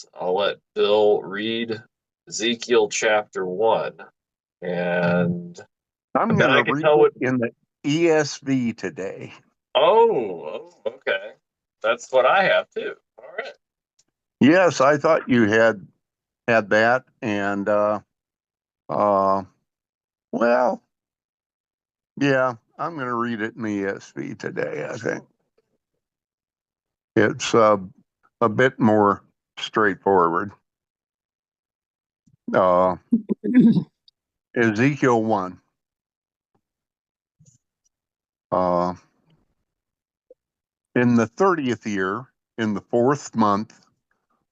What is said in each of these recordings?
this, I'll let Bill read Ezekiel chapter 1. And I'm then going I to can read tell it what. in the ESV today. Okay. That's what I have too. All right. Yes, I thought you had that, and uh, well, yeah, I'm going to read it in the ESV today. I think it's a bit more straightforward. Uh, Ezekiel 1. Uh, in the 30th year, in the 4th month,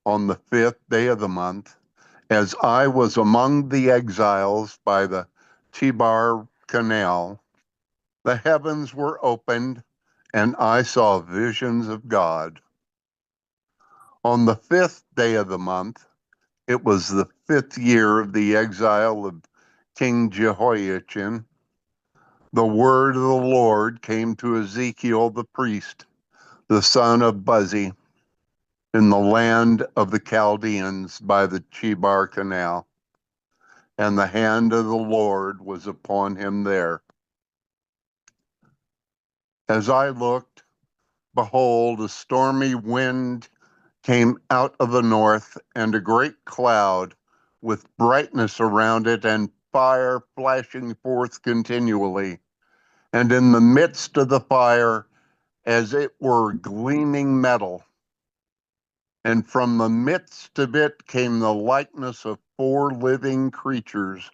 on the 5th day of the month, as I was among the exiles by the Chebar Canal, the heavens were opened, and I saw visions of God. On the 5th day of the month, it was the 5th year of the exile of King Jehoiachin, the word of the Lord came to Ezekiel the priest, the son of Buzi, in the land of the Chaldeans by the Chebar Canal. And the hand of the Lord was upon him there. As I looked, behold, a stormy wind came out of the north, and a great cloud with brightness around it, and fire flashing forth continually. And in the midst of the fire, as it were gleaming metal. And from the midst of it came the likeness of 4 living creatures.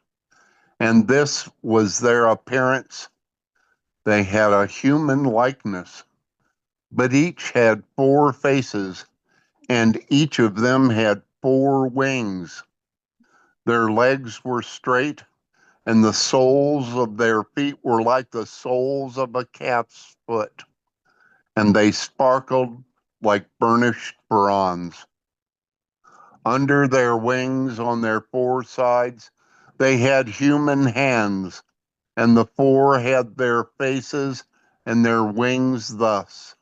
And this was their appearance. They had a human likeness, but each had 4 faces, and each of them had 4 wings. Their legs were straight, and the soles of their feet were like the soles of a calf's foot, and they sparkled like burnished bronze. Under their wings, on their 4 sides, they had human hands, and the 4 had their faces and their wings thus.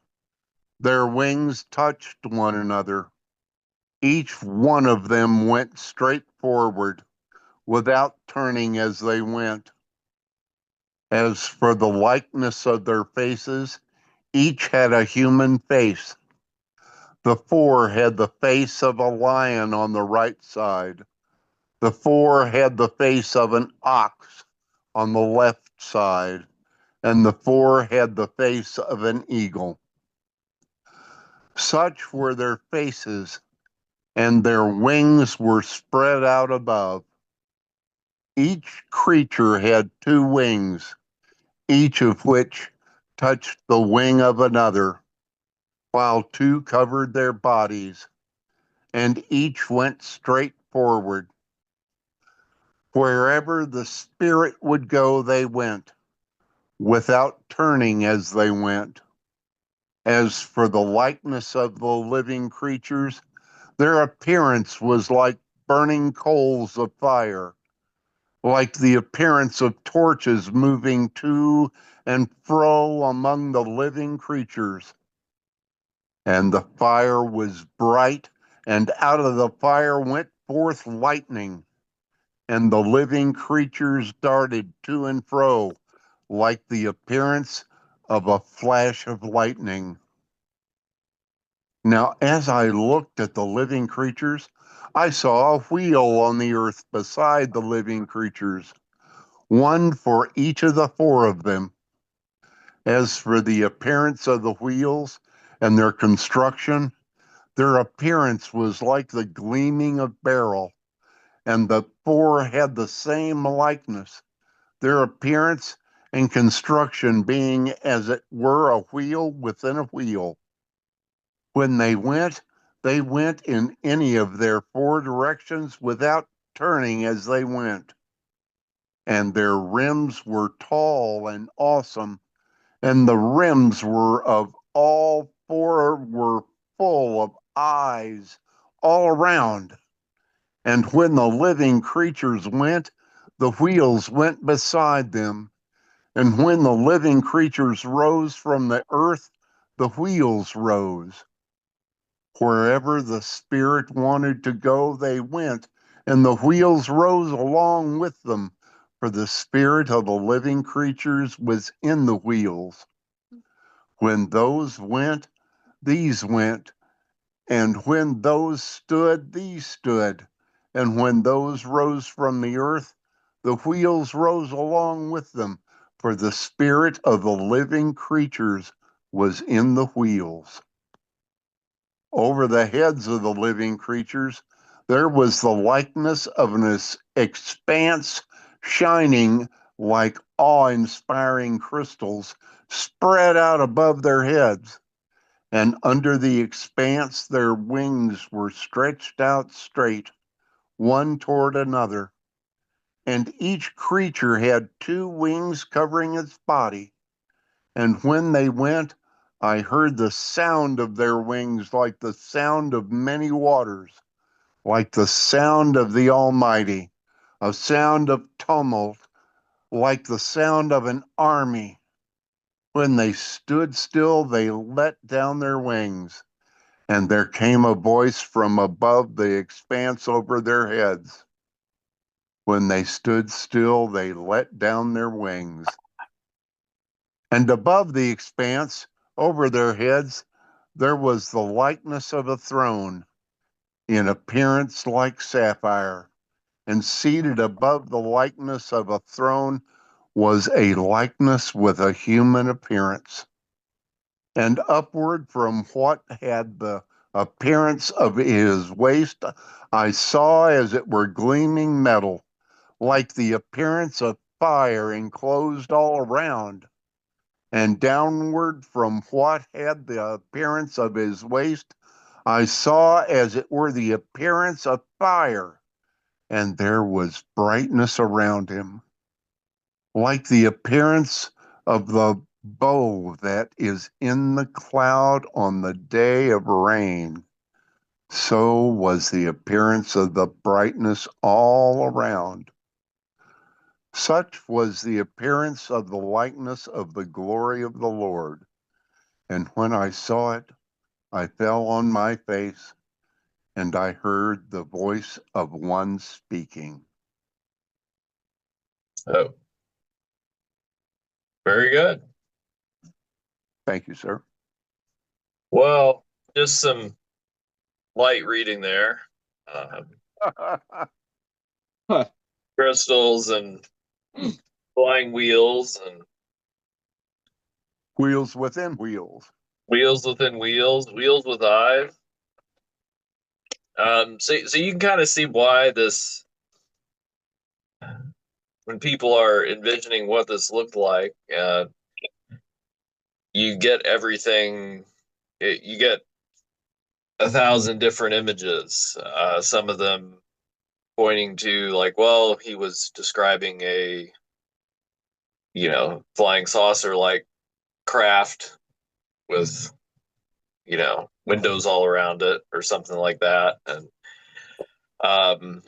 Their wings touched one another. Each one of them went straight forward, without turning as they went. As for the likeness of their faces, each had a human face. The 4 had the face of a lion on the right side. The 4 had the face of an ox on the left side, and the 4 had the face of an eagle. Such were their faces, and their wings were spread out above. Each creature had 2 wings, each of which touched the wing of another, while 2 covered their bodies, and each went straight forward. Wherever the Spirit would go, they went, without turning as they went. As for the likeness of the living creatures, their appearance was like burning coals of fire, like the appearance of torches moving to and fro among the living creatures. And the fire was bright, and out of the fire went forth lightning, and the living creatures darted to and fro, like the appearance of a flash of lightning. Now, as I looked at the living creatures, I saw a wheel on the earth beside the living creatures, one for each of the 4 of them. As for the appearance of the wheels and their construction, their appearance was like the gleaming of beryl, and the 4 had the same likeness, their appearance and construction being as it were a wheel within a wheel. When they went in any of their 4 directions without turning as they went. And their rims were tall and awesome, and the rims were of all 4 were full of eyes all around. And when the living creatures went, the wheels went beside them. And when the living creatures rose from the earth, the wheels rose. Wherever the Spirit wanted to go, they went, and the wheels rose along with them, for the spirit of the living creatures was in the wheels. When those went, these went, and when those stood, these stood, and when those rose from the earth, the wheels rose along with them, for the spirit of the living creatures was in the wheels. Over the heads of the living creatures, there was the likeness of an expanse shining like awe-inspiring crystals spread out above their heads. And under the expanse, their wings were stretched out straight, one toward another. And each creature had two wings covering its body. And when they went, I heard the sound of their wings like the sound of many waters, like the sound of the Almighty, a sound of tumult, like the sound of an army. When they stood still, they let down their wings, and there came a voice from above the expanse over their heads. When they stood still, they let down their wings. And above the expanse, over their heads, there was the likeness of a throne, in appearance like sapphire, and seated above the likeness of a throne was a likeness with a human appearance. And upward from what had the appearance of his waist, I saw as it were gleaming metal, like the appearance of fire enclosed all around. And downward from what had the appearance of his waist, I saw as it were the appearance of fire, and there was brightness around him, like the appearance of the bow that is in the cloud on the day of rain. So was the appearance of the brightness all around. Such was the appearance of the likeness of the glory of the Lord. And when I saw it, I fell on my face, and I heard the voice of one speaking. Oh, very good. Thank you, sir. Well, just some light reading there. Um, Huh. crystals and flying wheels and Wheels within wheels. wheels within wheels, wheels with eyes. So you can kind of see why this, when people are envisioning what this looked like, you get everything. You get 1,000 different images. Some of them pointing to like, well, he was describing a, flying saucer like craft with, windows all around it or something like that. And um,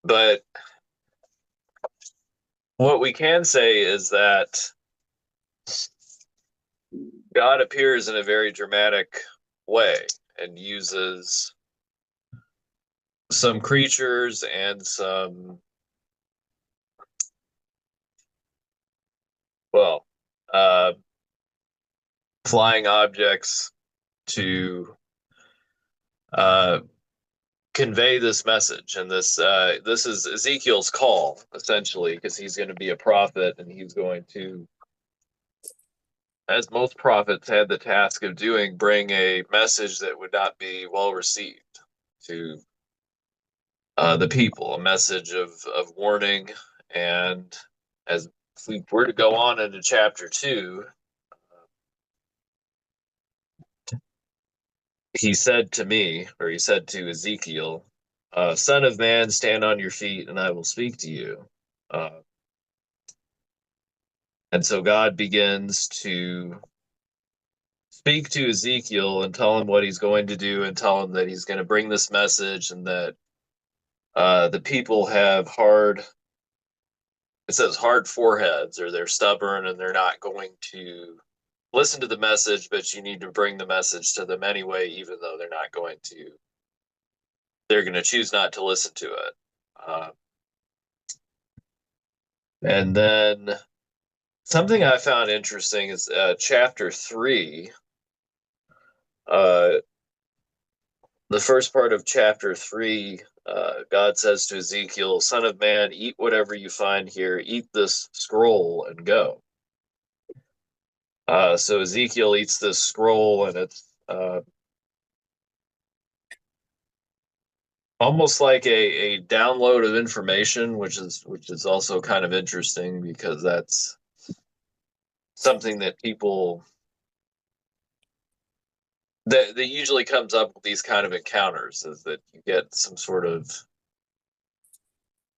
but what we can say is that God appears in a very dramatic way and uses some creatures and some, well, uh, flying objects to uh, convey this message. And this is Ezekiel's call, essentially, because he's going to be a prophet and he's going to, as most prophets had the task of doing, bring a message that would not be well received to the people, a message of warning. And as if we were to go on into chapter 2, he said to me, or he said to Ezekiel, Son of man, stand on your feet and I will speak to you. And so God begins to speak to Ezekiel and tell him what he's going to do and tell him that he's going to bring this message and that the people have it says hard foreheads, or they're stubborn and they're not going to listen to the message, but you need to bring the message to them anyway, even though they're going to choose not to listen to it. And then something I found interesting is chapter 3. Uh, the first part of chapter 3, God says to Ezekiel, "Son of man, eat whatever you find here, eat this scroll and go." So Ezekiel eats this scroll, and it's almost like a download of information, which is also kind of interesting because that's something that people that usually comes up with these kind of encounters, is that you get some sort of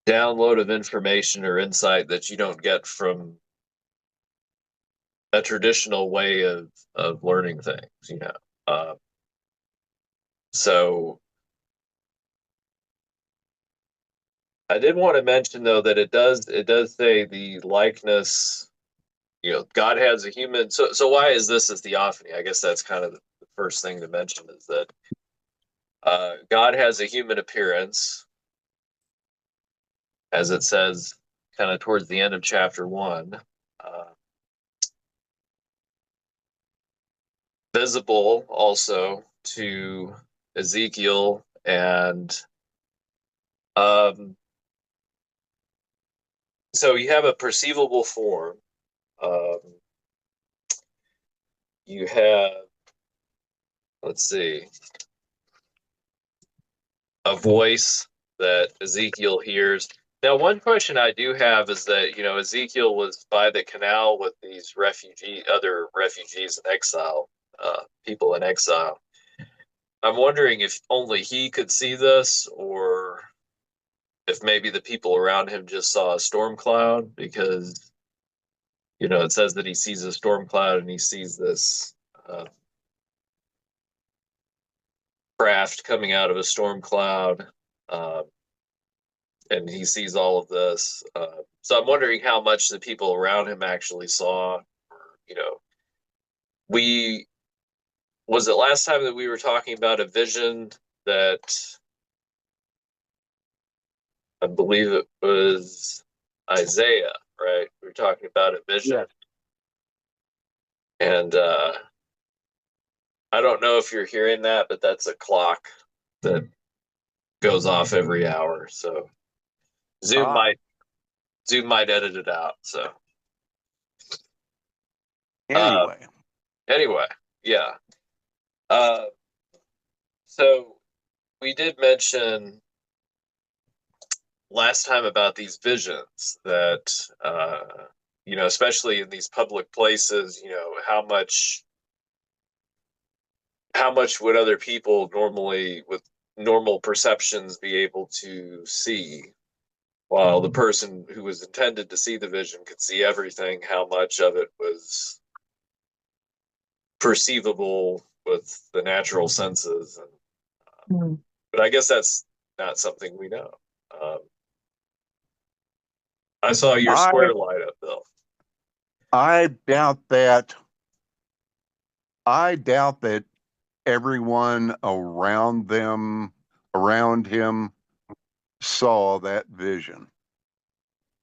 download of information or insight that you don't get from a traditional way of learning things. So I did want to mention though that it does say the likeness. God has a human. So why is this a theophany? I guess that's kind of the first thing to mention, is that God has a human appearance, as it says kind of towards the end of chapter 1. Uh, Visible also to Ezekiel, and um, so you have a perceivable form. Um, you have, let's see, a voice that Ezekiel hears. Now, one question I do have is that, Ezekiel was by the canal with these other refugees in exile, people in exile. I'm wondering if only he could see this, or if maybe the people around him just saw a storm cloud, because, it says that he sees a storm cloud and he sees this uh, craft coming out of a storm cloud. Um, and he sees all of this. So I'm wondering how much the people around him actually saw. You know, we was it last time that we were talking about a vision that I believe it was Isaiah, right? We were talking about a vision, Yes. and I don't know if you're hearing that, but that's a clock that goes off every hour. So Zoom Ah, might Zoom might edit it out. So uh, anyway. anyway, yeah. Uh, so we did mention last time about these visions that especially in these public places, how much would other people normally with normal perceptions be able to see, while the person who was intended to see the vision could see everything. How much of it was perceivable with the natural senses? But I guess that's not something we know. um, I saw your I square light up, Bill. I doubt that I doubt that everyone around him saw that vision.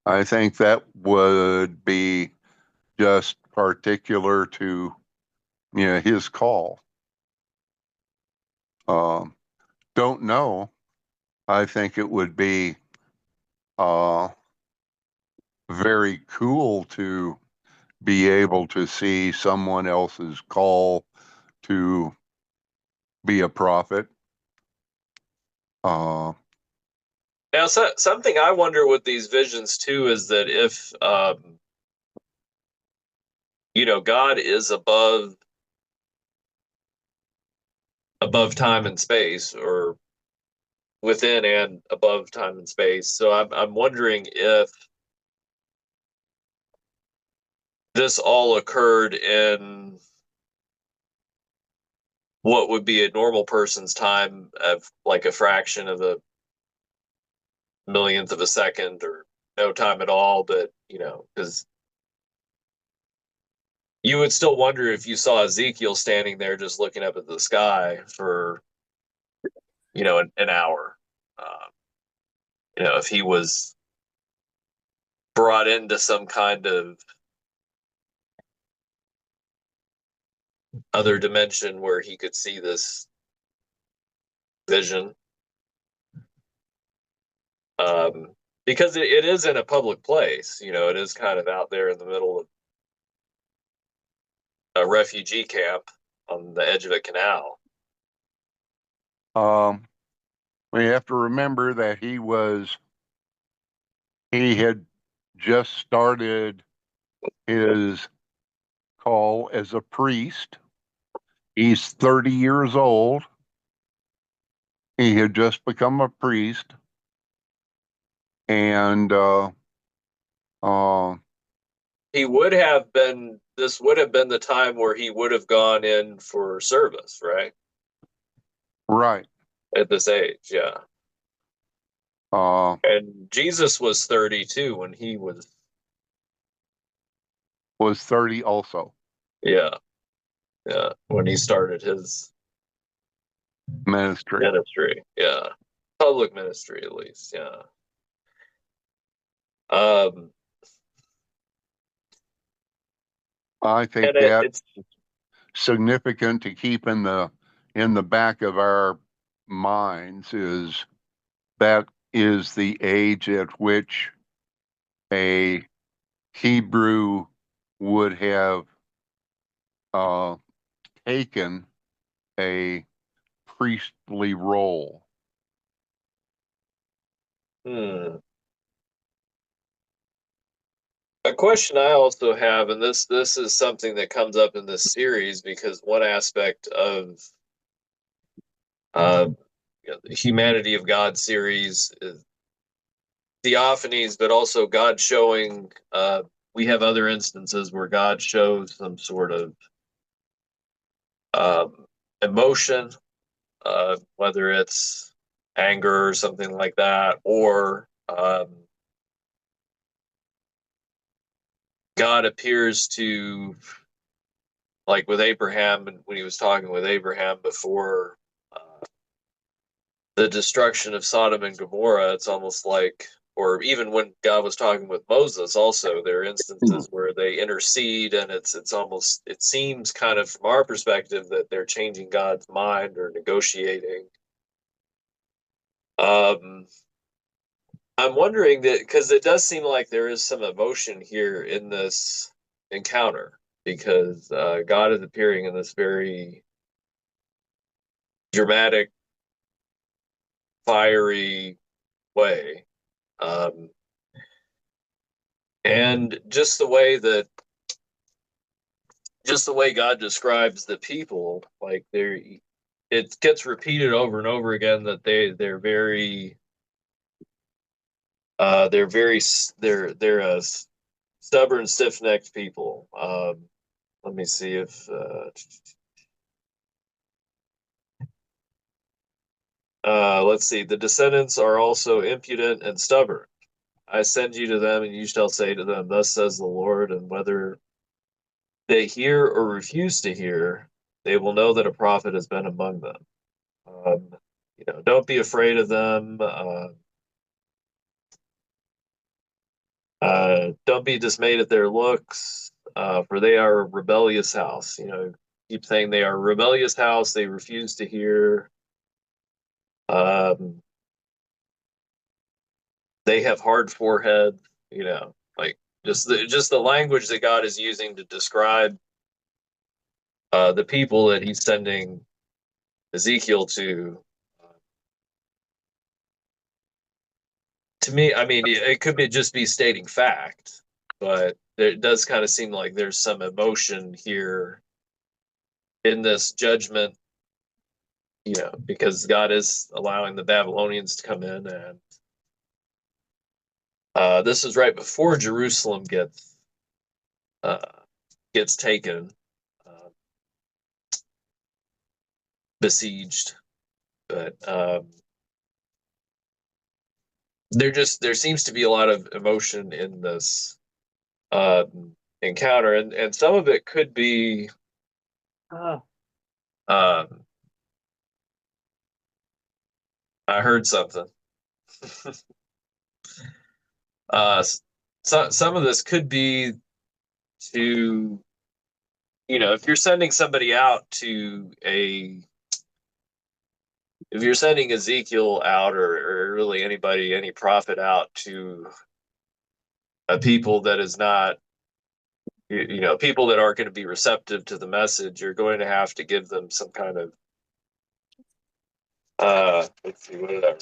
I think that would be just particular to his call. Um, don't know. I think it would be uh, very cool to be able to see someone else's call to be a prophet. Uh, Now, something I wonder with these visions too is that if God is above time and space, or within and above time and space. So I'm wondering if this all occurred in what would be a normal person's time, of like a fraction of a millionth of a second, or no time at all. But because you would still wonder if you saw Ezekiel standing there just looking up at the sky for, an hour. If he was brought into some kind of other dimension where he could see this vision. Because it is in a public place, it is kind of out there in the middle of a refugee camp on the edge of a canal. We have to remember that he had just started his call as a priest. He's 30 years old. He had just become a priest. And He would have been, this would have been the time where he would have gone in for service, right? right. At this age, yeah. Uh, And Jesus was 32 when he was, was 30 also. yeah, yeah, when he started his Ministry. yeah, public ministry at least, yeah. Um, I think and that's it's significant to keep in the back of our minds is that is the age at which a Hebrew would have uh, taken a priestly role. hmm. A question I also have, and this is something that comes up in this series because one aspect of uh, the humanity of God series is theophanies, but also God showing. We have other instances where God shows some sort of um, emotion, whether it's anger or something like that, or God appears to, like with Abraham, when he was talking with Abraham before the destruction of Sodom and Gomorrah, it's almost like, or even when God was talking with Moses, also there are instances where they intercede, and it's almost, it seems kind of from our perspective that they're changing God's mind or negotiating. Um, I'm wondering that because it does seem like there is some emotion here in this encounter because God is appearing in this very dramatic, fiery way. Um, and just the way God describes the people, like it gets repeated over and over again that they're very they're a stubborn, stiff necked people. Let me see if let's see. The descendants are also impudent and stubborn. I send you to them, and you shall say to them, "Thus says the Lord." And whether they hear or refuse to hear, they will know that a prophet has been among them. Um, don't be afraid of them. Don't be dismayed at their looks, for they are a rebellious house. Keep saying they are a rebellious house. They refuse to hear. Um, they have hard forehead. Like just the language that God is using to describe the people that He's sending Ezekiel to. To me, I mean, it could just be stating fact, but it does kind of seem like there's some emotion here in this judgment, because God is allowing the Babylonians to come in, and this is right before Jerusalem uh, gets taken, uh, besieged. But there seems to be a lot of emotion in this. encounter, and some of it could be um, I heard something. uh, some of this could be to, if you're sending somebody out to a if you're sending Ezekiel out, or really anybody, any prophet out to a people that is not, people that aren't going to be receptive to the message, you're going to have to give them some kind of, let's see, whatever,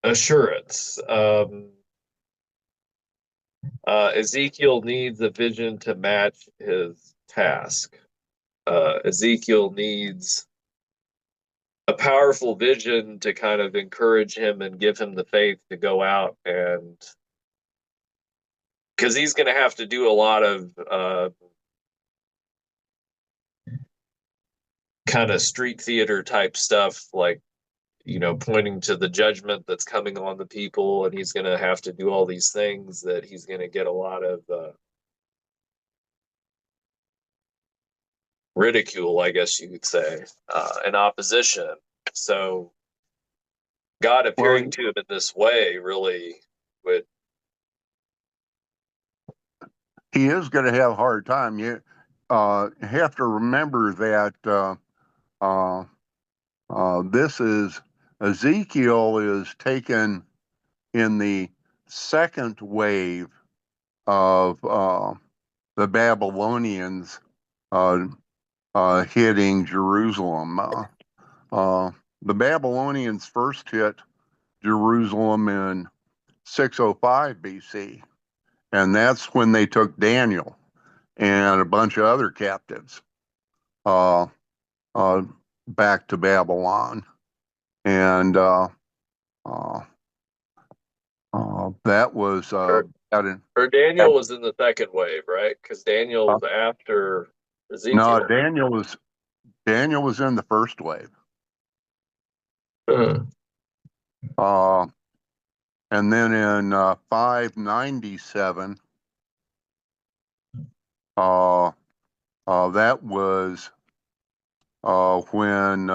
assurance. Ezekiel needs a vision to match his task. Ezekiel needs a powerful vision to kind of encourage him and give him the faith to go out, and because he's going to have to do a lot of kind of street theater type stuff, like, pointing to the judgment that's coming on the people, and he's going to have to do all these things that he's going to get a lot of ridicule, I guess you could say, and opposition. So God Well, appearing to him in this way really would. he is going to have a hard time. You have to remember that uh, this is Ezekiel is taken in the second wave of the Babylonians uh, hitting Jerusalem. The Babylonians first hit Jerusalem in 605 BC, and that's when they took Daniel and a bunch of other captives uh, uh, back to Babylon. And uh, that was Or, or Daniel was in the second wave, right? Because uh, Daniel's after no, Ezekiel. Daniel was in the first wave. Uh, Uh, and then in 597, that was when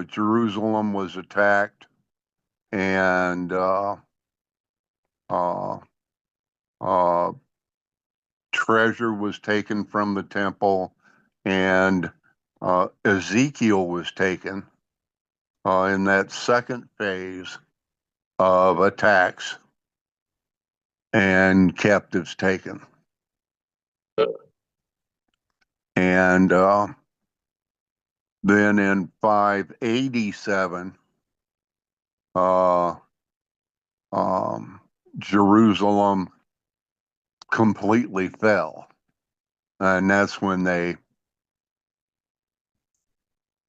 Jerusalem was attacked, and uh, uh, treasure was taken from the temple, and Ezekiel was taken in that second phase of attacks and captives taken. And then in 587, uh, um, Jerusalem completely fell. And that's when they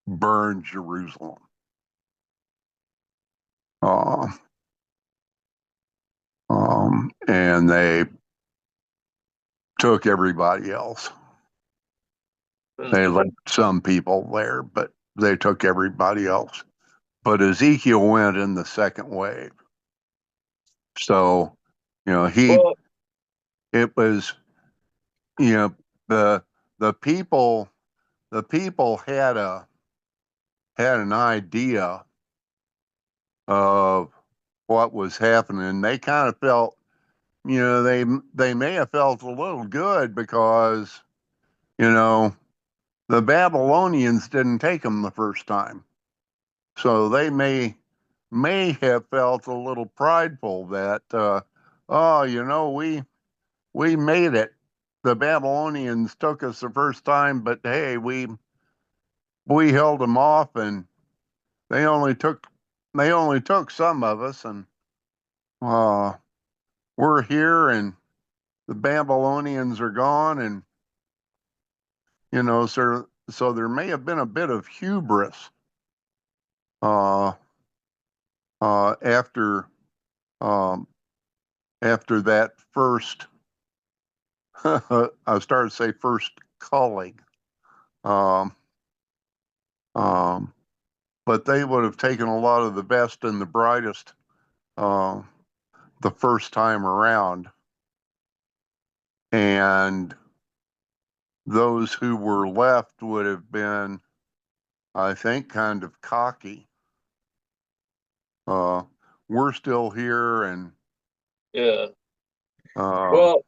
burned Jerusalem. Uh, and they took everybody else. They left some people there, but they took everybody else. But Ezekiel went in the second wave. So, well, it was, you know, the the people the people had an idea of what was happening. They kind of felt, they may have felt a little good because, you know, the Babylonians didn't take them the first time. So they may have felt a little prideful that, oh, we made it. The Babylonians took us the first time, but hey, we held them off, and they only took some of us, and uh, we're here, and the Babylonians are gone, and so there may have been a bit of hubris uh, after um, that first. I started to say first culling, um, um, but they would have taken a lot of the best and the brightest uh, the first time around, and those who were left would have been, I think, kind of cocky. Uh, we're still here, and Yeah. uh, Well,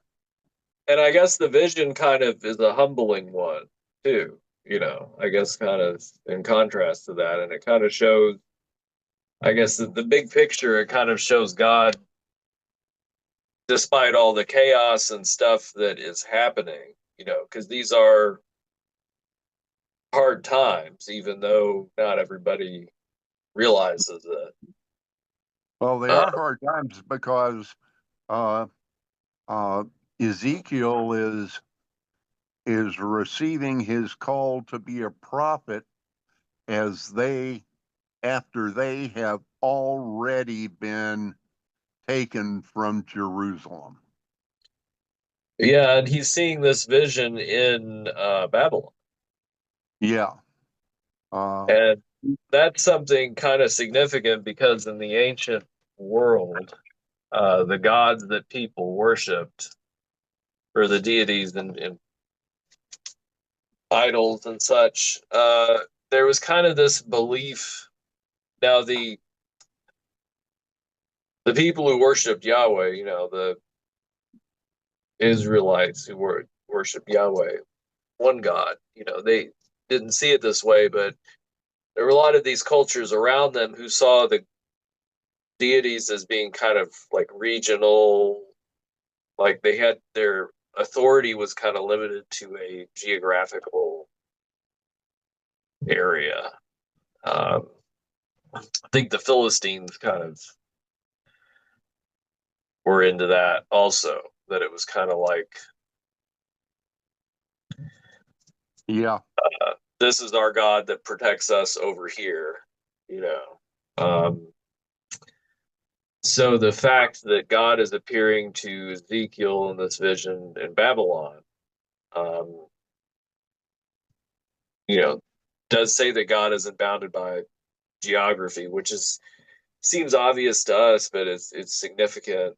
and I guess the vision kind of is a humbling one too, I guess kind of in contrast to that. And it kind of shows, I guess, the big picture, it kind of shows God, despite all the chaos and stuff that is happening, because these are hard times, even though not everybody realizes it. well, they Uh, are hard times because uh, uh, Ezekiel is receiving his call to be a prophet as they after they have already been taken from Jerusalem. yeah, and he's seeing this vision in Babylon. Yeah. Uh, And that's something kind of significant because in the ancient world, the gods that people worshipped, or the deities and idols and such, there was kind of this belief. Now, the people who worshipped Yahweh, the Israelites who worship Yahweh, one God, they didn't see it this way, but there were a lot of these cultures around them who saw the deities as being kind of like regional, like they had their authority was kind of limited to a geographical area. I think the Philistines kind of were into that also, that it was kind of like, yeah. this is our God that protects us over here, you know. So the fact that God is appearing to Ezekiel in this vision in Babylon, um, you know, does say that God isn't bounded by geography, which is seems obvious to us, but it's significant,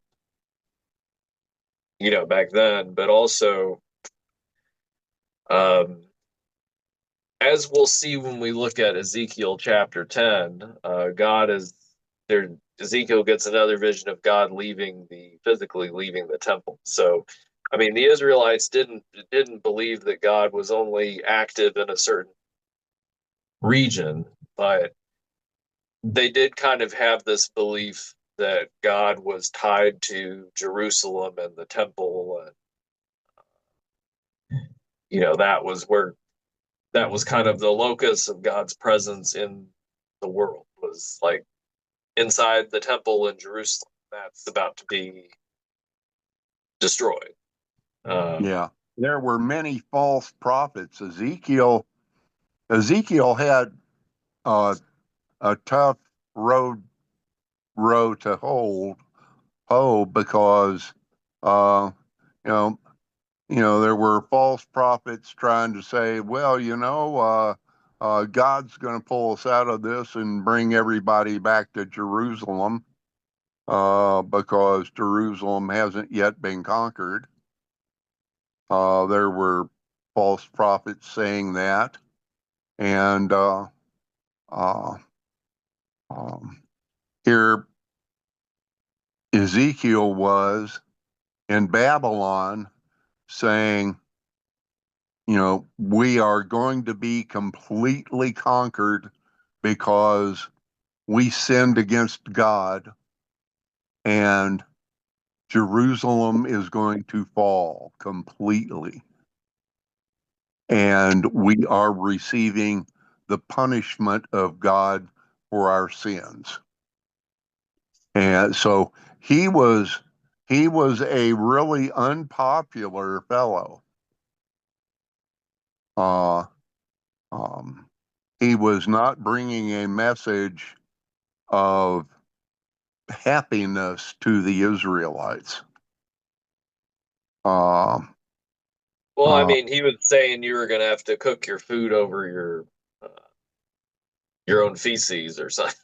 back then. But also, um, as we'll see when we look at Ezekiel chapter 10, God is there. Ezekiel gets another vision of God physically leaving the temple. So, I mean, the Israelites didn't believe that God was only active in a certain region, but they did kind of have this belief that God was tied to Jerusalem and the temple, and that was kind of the locus of God's presence in the world, was like inside the temple in Jerusalem that's about to be destroyed. Um, Yeah. There were many false prophets. Ezekiel had uh, a tough road row to hold because uh, you know there were false prophets trying to say, well, God's going to pull us out of this and bring everybody back to Jerusalem because Jerusalem hasn't yet been conquered. There were false prophets saying that, and uh, um, here Ezekiel was in Babylon saying, we are going to be completely conquered because we sinned against God, and Jerusalem is going to fall completely. And we are receiving the punishment of God for our sins. And so he was he was a really unpopular fellow. Uh, um, he was not bringing a message of happiness to the Israelites. Uh, well, I uh, mean, he was saying you were going to have to cook your food over your own feces or something.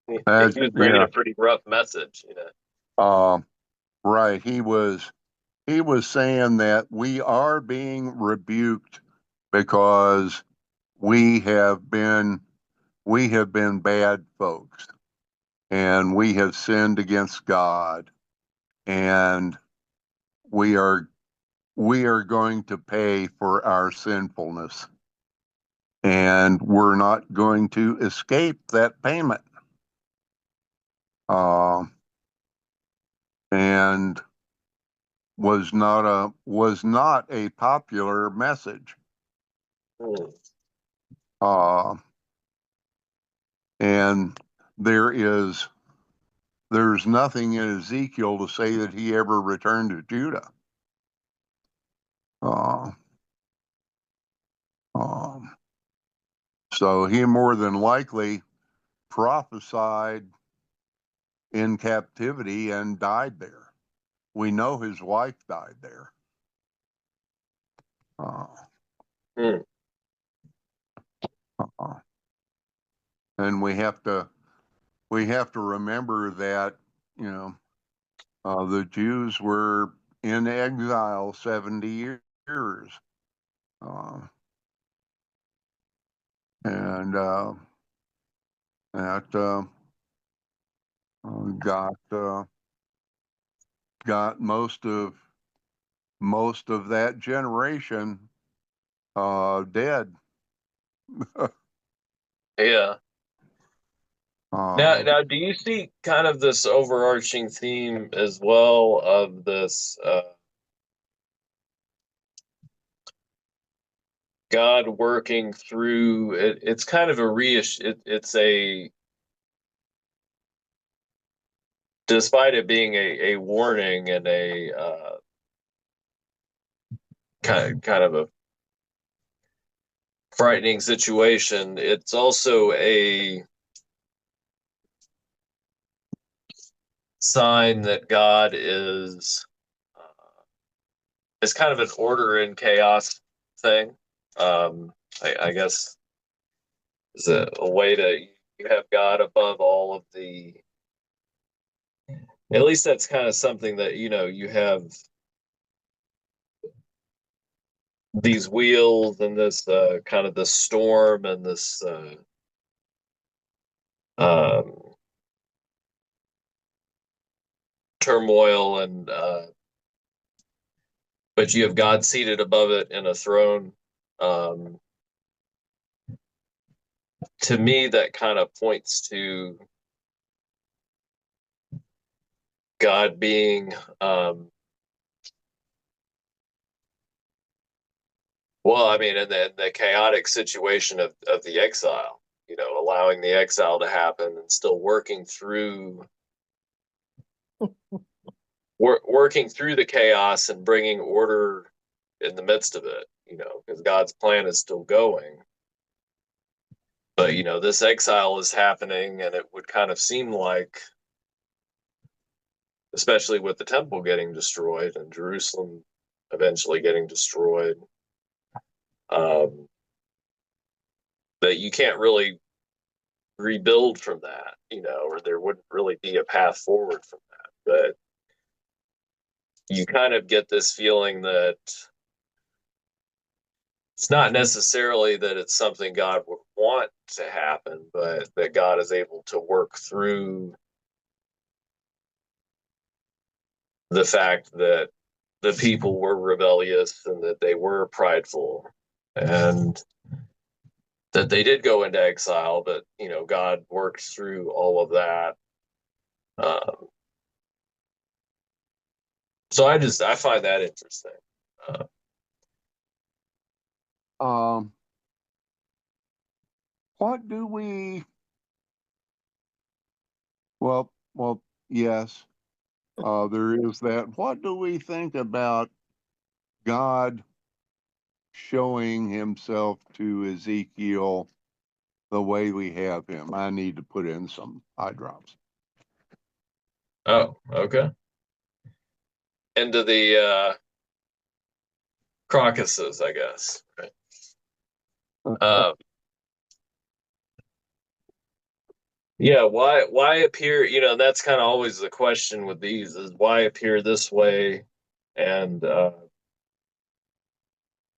He was bringing Yeah. a pretty rough message, you know. Right. He was saying that we are being rebuked because we have been we have been bad folks and we have sinned against God, and we are we are going to pay for our sinfulness, and we're not going to escape that payment. Uh, and was not a popular message. Hmm. Uh, and there's nothing in Ezekiel to say that he ever returned to Judah. Uh, um, so he more than likely prophesied in captivity and died there. We know his wife died there. Uh, Hmm. uh, and we have to remember that, you know, the Jews were in exile 70 years. Uh, and that got got most of that generation dead. Yeah. uh, Now, do you see kind of this overarching theme as well of this God working through it? It's kind of a it's a, despite it being a warning and a kind of a frightening situation. It's also a sign that God is kind of an order in chaos thing. Um, I guess is a way to, you have God above all of the. At least that's kind of something that, you know, you have these wheels and this kind of the storm and this um, turmoil, and but you have God seated above it in a throne. Um, to me, that kind of points to God being, well, I mean, in the chaotic situation of the exile, you know, allowing the exile to happen and still working through the chaos and bringing order in the midst of it, you know, because God's plan is still going. But, you know, this exile is happening, and it would kind of seem like, especially with the temple getting destroyed and Jerusalem eventually getting destroyed, um, that you can't really rebuild from that, you know, or there wouldn't really be a path forward from that. But you kind of get this feeling that it's not necessarily that it's something God would want to happen, but that God is able to work through the fact that the people were rebellious and that they were prideful and that they did go into exile, but, you know, God worked through all of that. Um, so I find that interesting. Uh, um, what do we? Well, yes, there is that. What do we think about God showing Himself to Ezekiel the way we have Him? I need to put in some eye drops. oh, okay. Into the crocuses, I guess. Right? Uh, Yeah, why appear, that's kind of always the question with these is why appear this way and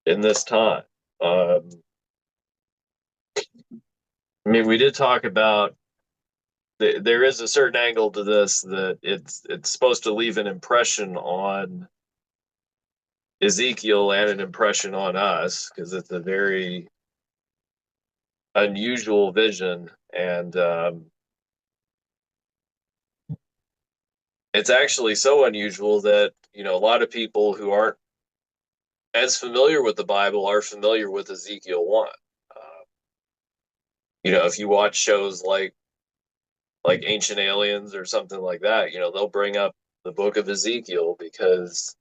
in this time. Um, I mean, we did talk about there is a certain angle to this that it's supposed to leave an impression on Ezekiel and an impression on us because it's a very unusual vision, and it's actually so unusual that a lot of people who aren't as familiar with the Bible are familiar with Ezekiel 1. If you watch shows like Ancient Aliens or something like that, they'll bring up the book of Ezekiel because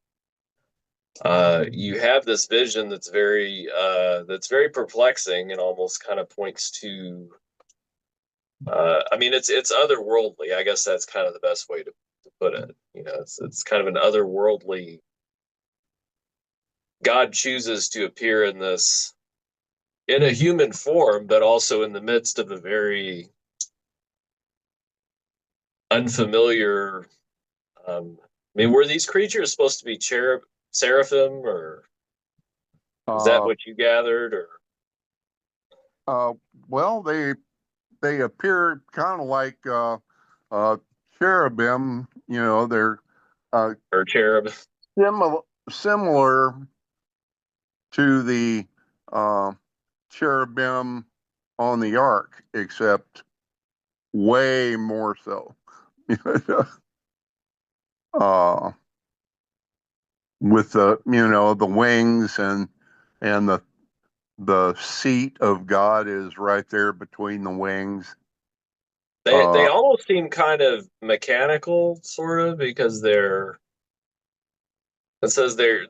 you have this vision that's very perplexing and almost kind of points to I mean it's otherworldly. I guess that's kind of the best way to put it. It's kind of an otherworldly. God chooses to appear in a human form, but also in the midst of a very unfamiliar. I mean, were these creatures supposed to be seraphim, or is that Uh, what you gathered? Or uh, well, they appear kind of like uh, cherubim. They're uh, or cherub? similar to the uh, cherubim on the ark, except way more so. uh, with the wings and the seat of God is right there between the wings. They Uh, almost seem kind of mechanical, sort of, because it says their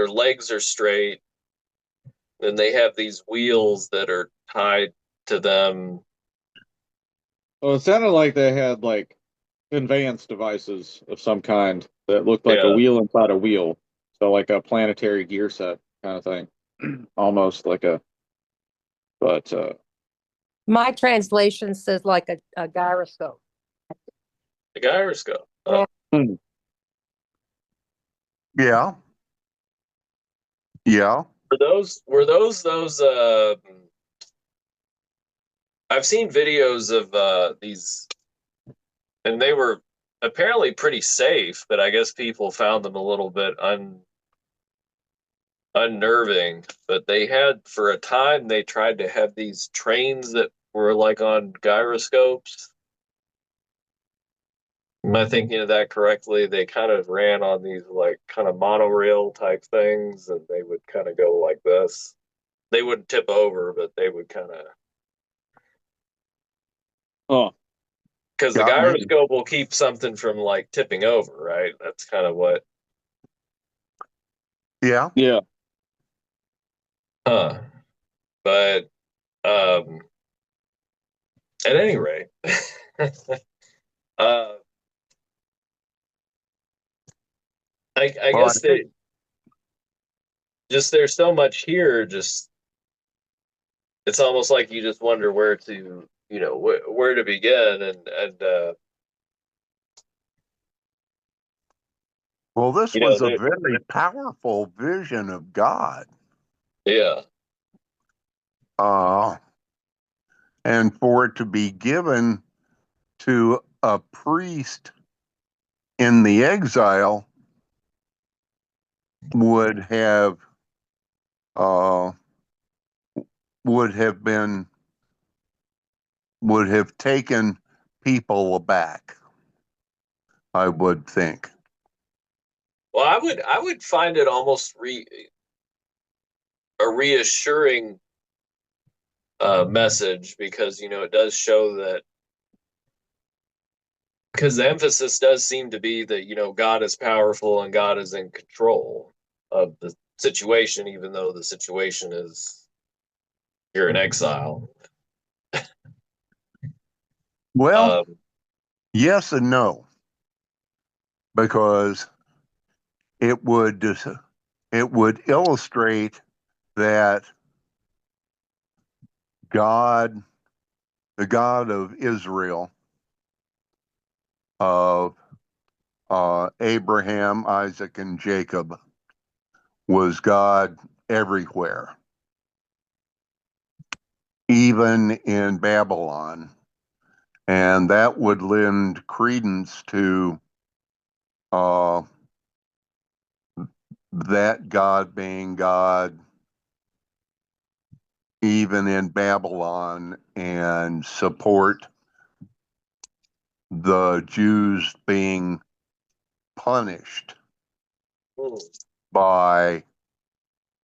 legs are straight, and they have these wheels that are tied to them. Well, it sounded like they had like conveyance devices of some kind that looked like a Yeah, wheel inside a wheel. So like a planetary gear set kind of thing. Almost like a but My translation says like a gyroscope. the gyroscope. hmm. yeah, yeah. Were those I've seen videos of these, and they were apparently pretty safe, but I guess people found them a little bit unnerving. But they had, for a time, they tried to have these trains that were like on gyroscopes. Am I thinking of that correctly? They kind of ran on these like kind of monorail type things, and they would kind of go like this. They wouldn't tip over, but they would kind of, Oh, because the Got me. gyroscope will keep something from like tipping over, right? That's kind of what. Yeah. yeah. Huh. But um, at any rate, uh, I Well, I guess think they just there's so much here. Just it's almost like you just wonder where to where to begin, and well, this was a there, very powerful vision of God. yeah, Uh, and for it to be given to a priest in the exile would have uh, would have been would have taken people aback, I would think. well, I would find it almost a reassuring message, because it does show that, because the emphasis does seem to be that God is powerful and God is in control of the situation, even though the situation is you're in exile. Well, Um, yes and no, because it would it would illustrate that God the God of Israel, of Abraham, Isaac, and Jacob, was God everywhere, even in Babylon. And that would lend credence to that God being God even in Babylon, and support the Jews being punished by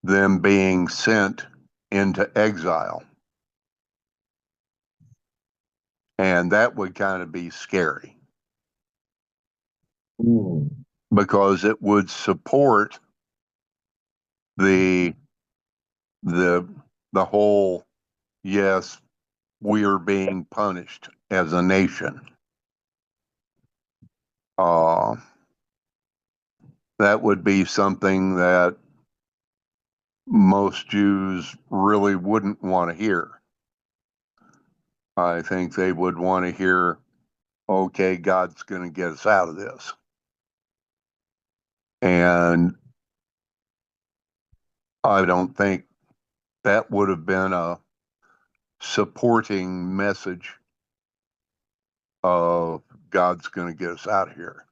them being sent into exile. And that would kind of be scary because it would support the whole, yes, we are being punished as a nation. That would be something that most Jews really wouldn't want to hear. I think they would want to hear, okay, God's going to get us out of this. And I don't think that would have been a supporting message of God's going to get us out of here.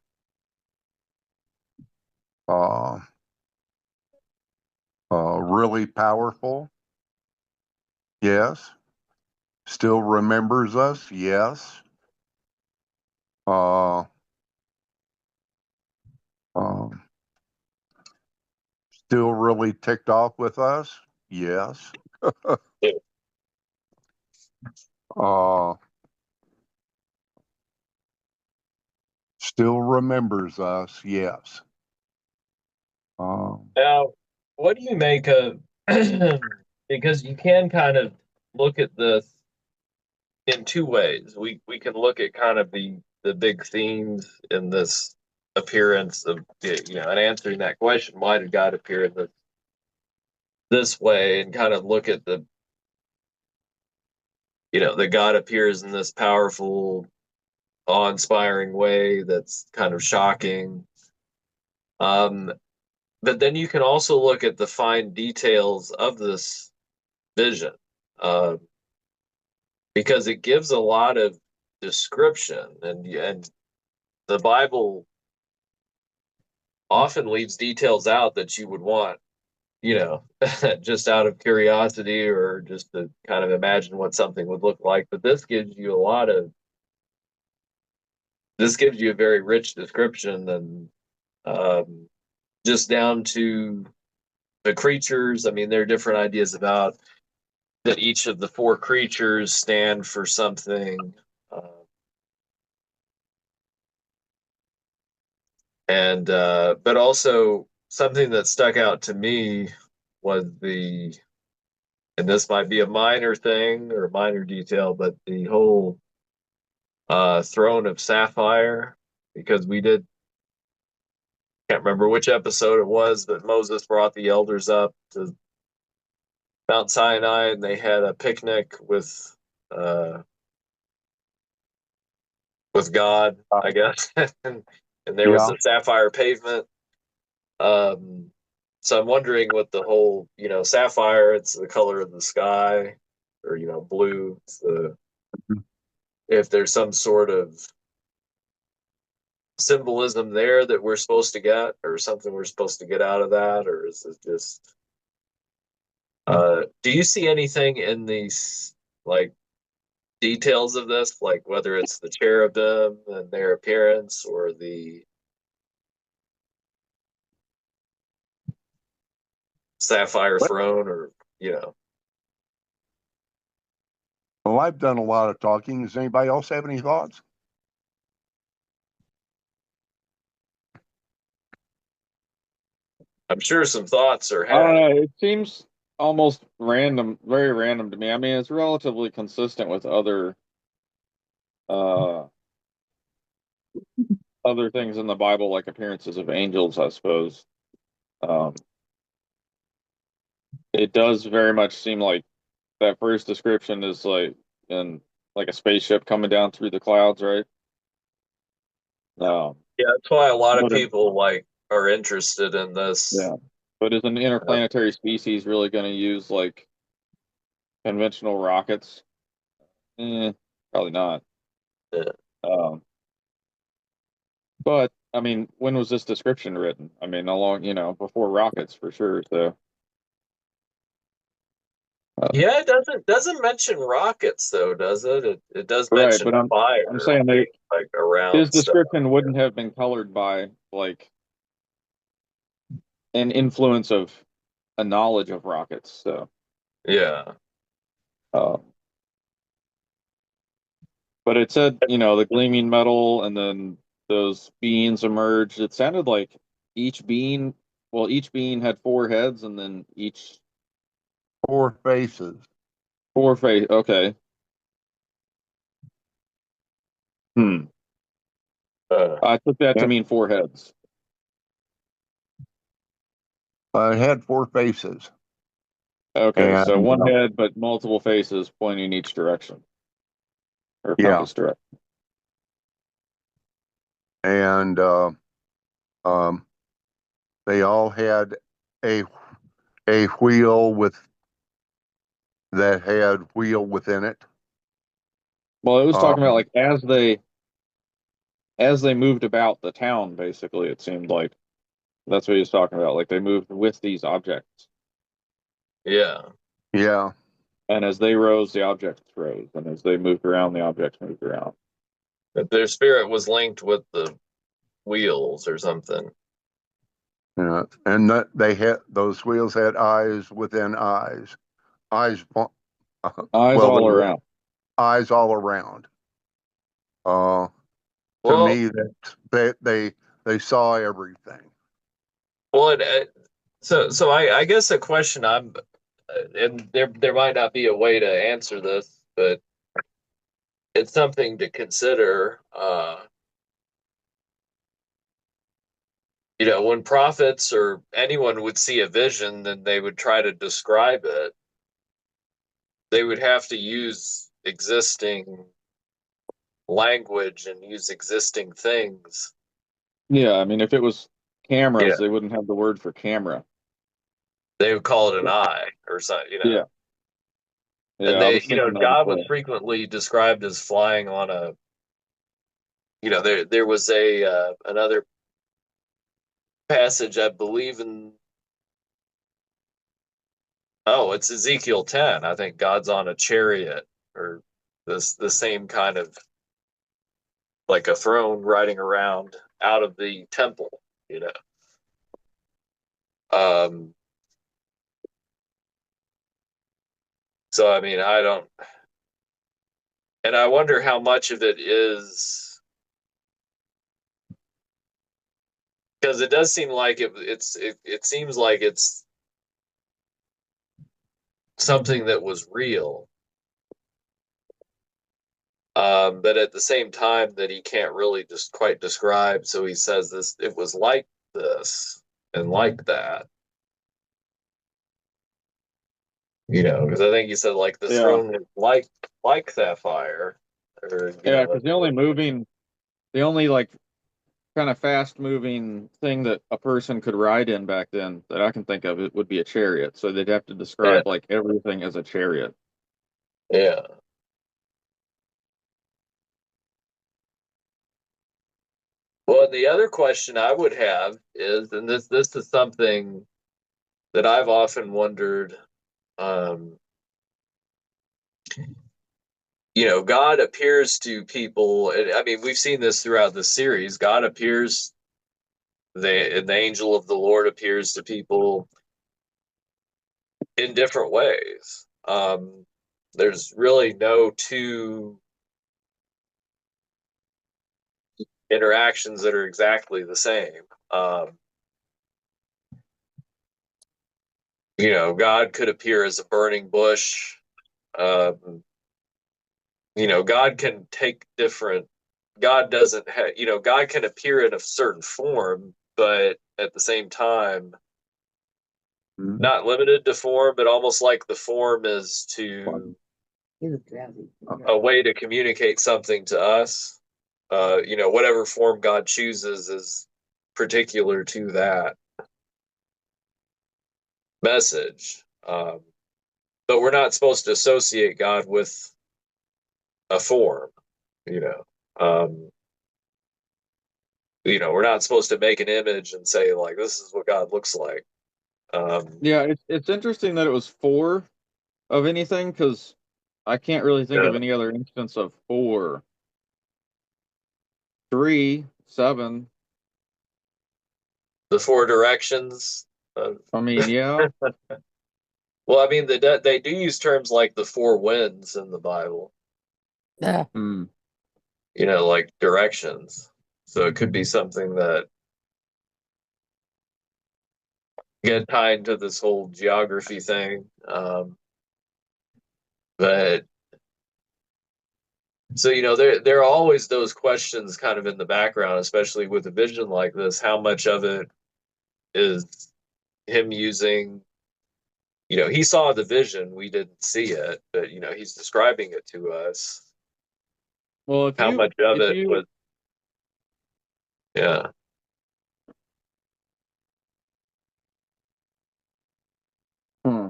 Really powerful, yes. Still remembers us, yes. Still really ticked off with us, yes. Still remembers us, yes. Now, what do you make of, because you can kind of look at this in two ways. We can look at kind of the big themes in this appearance of, and answering that question, why did God appear in this way, and kind of look at the, that God appears in this powerful, awe-inspiring way that's kind of shocking. But then you can also look at the fine details of this vision, because it gives a lot of description, and the Bible often leaves details out that you would want, just out of curiosity or just to kind of imagine what something would look like. But this gives you a very rich description, and just down to the creatures. I mean, there are different ideas about that each of the four creatures stand for something. But also something that stuck out to me was and this might be a minor thing or a minor detail, but the whole throne of sapphire, because can't remember which episode it was, but Moses brought the elders up to Mount Sinai, and they had a picnic with God, I guess, and there was a sapphire pavement. So I'm wondering what the whole, sapphire, it's the color of the sky, or, blue. If there's some sort of symbolism there that we're supposed to get, or something we're supposed to get out of that, or is it just, do you see anything in these, like, details of this, like whether it's the cherubim and their appearance, or the sapphire throne, or, Well, I've done a lot of talking. Does anybody else have any thoughts? I'm sure some thoughts are I don't had. know. It seems almost random, very random to me. I mean, it's relatively consistent with uh, other things in the Bible, like appearances of angels, I suppose. Um, it does very much seem like that first description is like like a spaceship coming down through the clouds, right? Um, Yeah, that's why a lot of but people like are interested in this. yeah, but is an interplanetary species really going to use like conventional rockets? Probably not. Yeah. Um, but I mean, when was this description written? I mean, along, before rockets for sure. So, Yeah, it doesn't mention rockets though, does it? It does right, mention but I'm fire saying being they like his around stuff. description wouldn't have been colored by like an influence of a knowledge of rockets. So, Yeah. um, but it said, the gleaming metal, and then those beings emerged. It sounded like each being, each being had four heads, and then each 4 faces. four face. Okay. Hmm. Uh, I took that to Yep. mean four heads. It had 4 faces, Okay, and so one head, but multiple faces pointing each direction or yeah, compass direction. and um, they all had a wheel that had wheel within it. Well, it was talking about Um, like as they moved about the town, basically, it seemed like that's what he was talking about. Like they moved with these objects. yeah. yeah, And as they rose, the objects rose. And as they moved around, the objects moved around. If their spirit was linked with the wheels or something. and that they had those wheels had eyes within eyes, eyes. Eyes Well, they all were around. eyes all around. Uh, to Well, me, that they saw everything. well, so I guess a question and there might not be a way to answer this, but it's something to consider. When prophets or anyone would see a vision, then they would try to describe it. They would have to use existing language and use existing things. Yeah, I mean, if it was Yeah, cameras, they wouldn't have the word for camera. they would call it an eye or something. Yeah, yeah, And I was thinking that as God was well. frequently described as flying on a. There was a another passage I believe in. Oh, it's Ezekiel 10. I think God's on a chariot or the same kind of like a throne riding around out of the temple, you know. Um, so I mean, I don't, and I wonder how much of it is because it does seem like it seems like it's something that was real, but at the same time that he can't really just quite describe. So he says this, it was like this and like that, because I think he said like the Yeah, throne was like sapphire, or yeah, because the only like kind of fast moving thing that a person could ride in back then that I can think of it would be a chariot. So they'd have to yeah, describe like everything as a chariot. yeah. Well, and the other question I would have is, and this is something that I've often wondered. Um, God appears to people. And, I mean, we've seen this throughout the series. God appears, the angel of the Lord appears to people in different ways. There's really no two interactions that are exactly the same. Um, God could appear as a burning bush. Um, God can take different. God doesn't have, God can appear in a certain form, but at the same time, Mhm. not limited to form, but almost like the form is to a way to communicate something to us. Whatever form God chooses is particular to that message. But we're not supposed to associate God with a form, you know. We're not supposed to make an image and say, like, this is what God looks like. Yeah, it's interesting that it was 4 of anything, because I can't really think of any other instance of 4. 3, 7. The 4 directions. I mean, yeah. Well, I mean, they do use terms like the 4 winds in the Bible, Hmm. like directions. So it could be something that get tied to this whole geography thing. But so, there are always those questions kind of in the background, especially with a vision like this. How much of it is him using, he saw the vision, we didn't see it, but, he's describing it to us. Well, if How you much of if it you was, yeah. Hmm.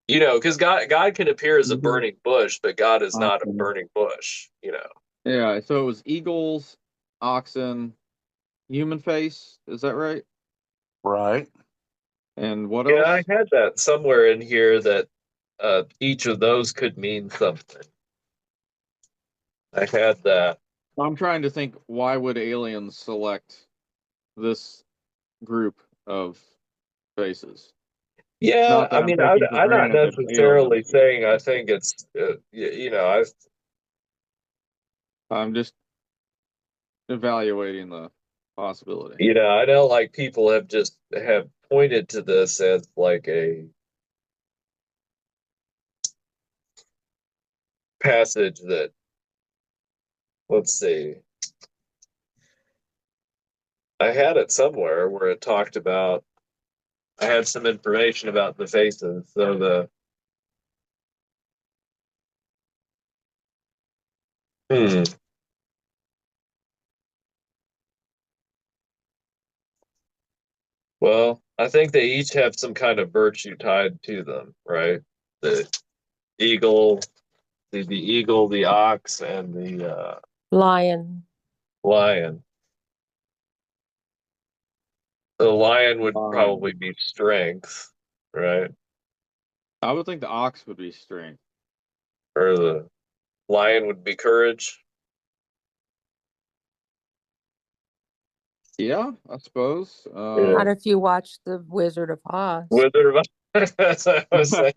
Because God can appear as a Mhm. burning bush, but God is not a Oxen. burning bush. Yeah, so it was eagles, oxen, human face. Is that right? Right. And what Yeah, I else? had that somewhere in here that each of those could mean something. I had that. I'm trying to think, why would aliens select this group of faces? Yeah, Not that I I'm mean, taking for I'm not granted that it's necessarily aliens. saying I think it's, I'm just evaluating the possibility. I know like people have pointed to this as like a passage that, let's see, I had it somewhere where it talked about, I had some information about the faces. So hmm, well, I think they each have some kind of virtue tied to them, right? The eagle, the eagle, the ox, and the Lion. lion. The lion would Um, probably be strength, right? I would think the ox would be strength. Or the lion would be courage. Yeah, I suppose. Yeah. Not if you watch The Wizard of Oz. Wither of that's what I was saying.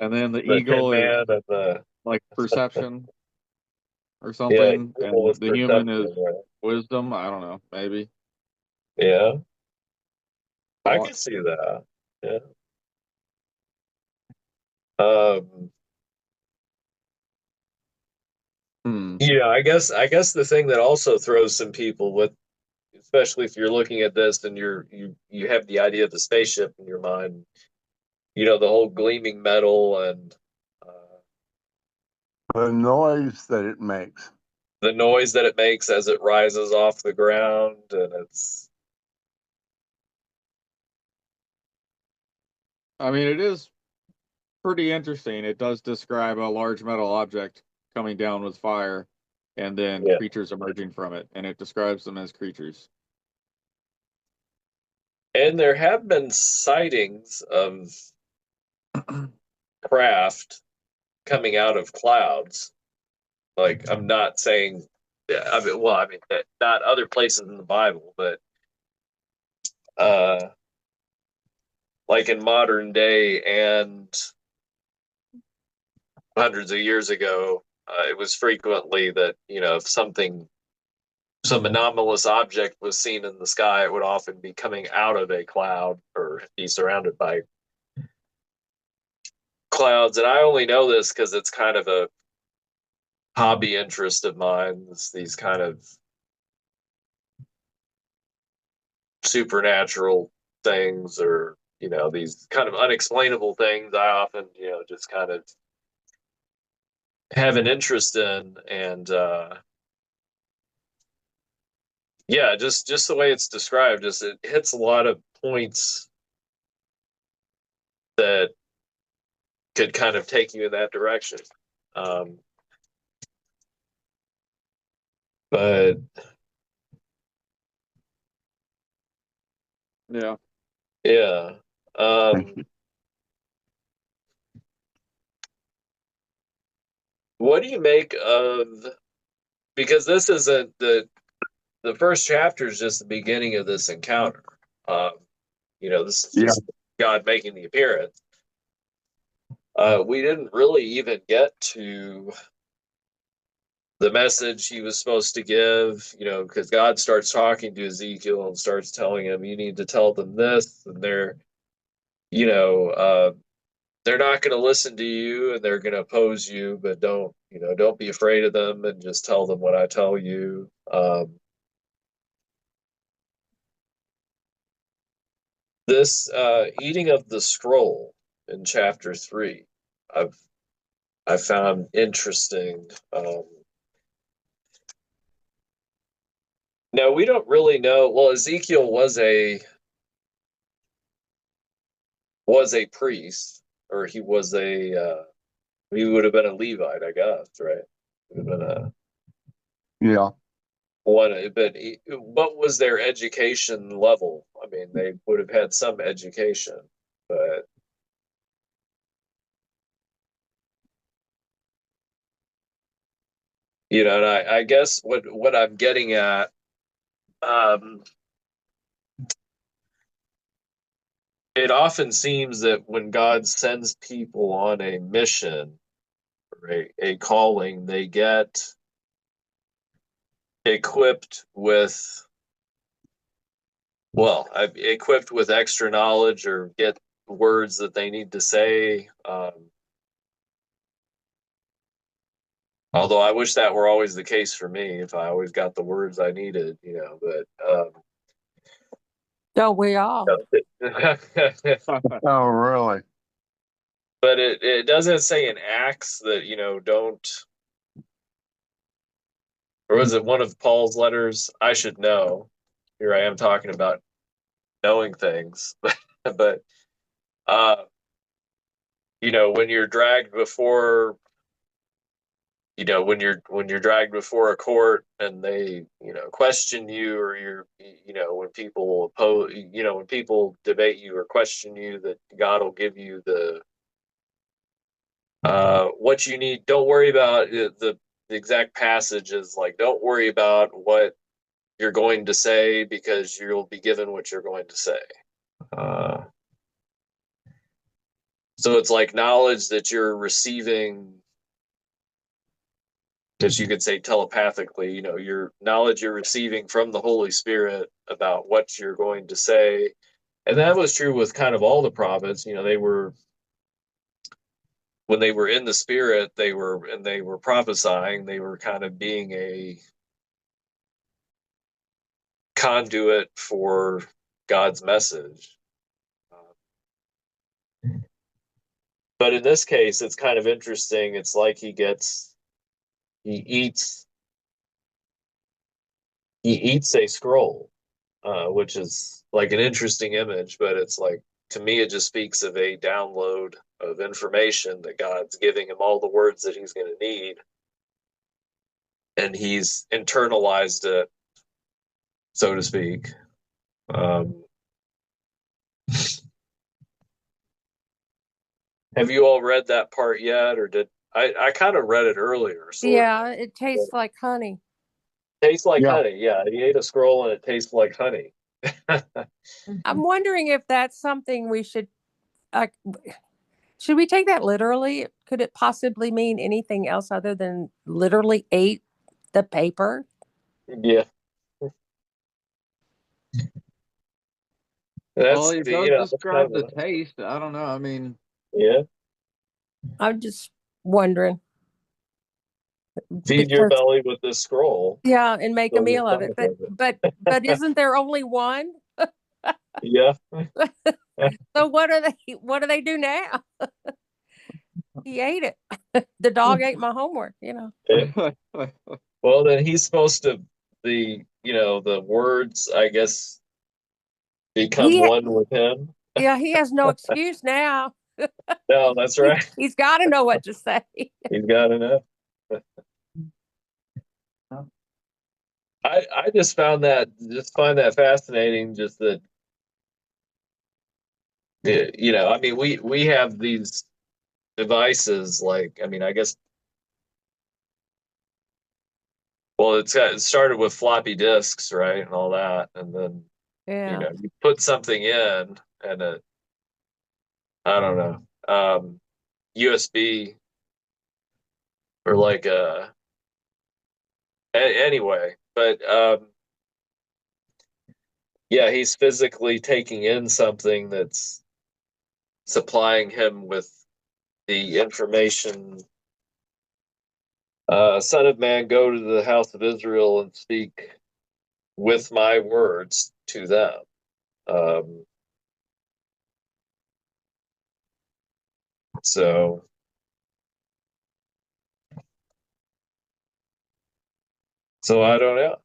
And then the The Tin eagle is Man and the like perception or yeah, something, eagle and is the human perception, is right? wisdom. I don't know, maybe Yeah, I can thought. see that. Yeah. Um, Hmm. I guess the thing that also throws some people with, especially if you're looking at this and you have the idea of the spaceship in your mind, the whole gleaming metal and The noise that it makes. the noise that it makes as it rises off the ground, and it's I mean, it is pretty interesting. It does describe a large metal object coming down with fire, and then yeah. creatures emerging from it, and it describes them as creatures. And there have been sightings of craft coming out of clouds. Like I'm not saying, yeah, I mean, not other places in the Bible, but uh, like in modern day and hundreds of years ago, it was frequently that if some anomalous object was seen in the sky, it would often be coming out of a cloud or be surrounded by clouds. And I only know this because it's kind of a hobby interest of mine. It's these kind of supernatural things or these kind of unexplainable things I often, just kind of have an interest in. And yeah, just the way it's described, just it hits a lot of points that could kind of take you in that direction. But Yeah. yeah. Thank you. What do you make of, because this isn't the first chapter is just the beginning of this encounter. This is Yeah. just God making the appearance. We didn't really even get to the message he was supposed to give, because God starts talking to Ezekiel and starts telling him, you need to tell them this, and they're not going to listen to you and they're going to oppose you, but don't be afraid of them and just tell them what I tell you. This eating of the scroll in chapter 3, I found interesting. Now we don't really know. Well, Ezekiel was a priest, or he would have been a Levite, I guess, right? Would have been a Yeah. one, but what was their education level? I mean, they would have had some education, but and I guess what I'm getting at, it often seems that when God sends people on a mission or a calling, they get equipped with equipped with extra knowledge or get words that they need to say. Although I wish that were always the case for me, if I always got the words I needed, but Don't we all? Oh, really? but it doesn't say in Acts that, don't, or was it one of Paul's letters? I should know. Here I am talking about knowing things, but when you're dragged before, when you're dragged before a court and they, question you, or when people oppose, when people debate you or question you, that God will give you the what you need. Don't worry about the exact passage is like, don't worry about what you're going to say, because you'll be given what you're going to say. So it's like knowledge that you're receiving, as you could say telepathically, your knowledge you're receiving from the Holy Spirit about what you're going to say. And that was true with kind of all the prophets. They were, when they were in the Spirit, they were prophesying, they were kind of being a conduit for God's message. But in this case, it's kind of interesting. It's like he eats a scroll, which is like an interesting image, but it's like, to me, it just speaks of a download of information that God's giving him all the words that he's going to need, and he's internalized it, so to speak. Have you all read that part yet, or did I kind of read it earlier? Yeah, it tastes like honey. Tastes like Yeah. honey. Yeah, he ate a scroll and it tastes like honey. I'm wondering if that's something we should we take that literally? Could it possibly mean anything else other than literally ate the paper? Yeah. Well, That's it the, does that's describe the taste. I don't know. I mean, yeah. I'm just wondering. Feed your Because, belly with this scroll. yeah, and make a Fill your meal of it. stomach with it. But isn't there only one? Yeah. So what do they do now? He ate it. The dog ate my homework, Well, then he's supposed to the words, I guess, become He one with him. Yeah, he has no excuse now. No, that's right. He's got to know what to say. He's got enough. I just find that fascinating. Just that, I mean, we have these devices. Like, I mean, I guess. Well, it started with floppy disks, right, and all that, and then Yeah. you put something in, and I don't know, USB or like anyway, but yeah, he's physically taking in something that's supplying him with the information. Son of man, go to the house of Israel and speak with my words to them. Um, so I don't know.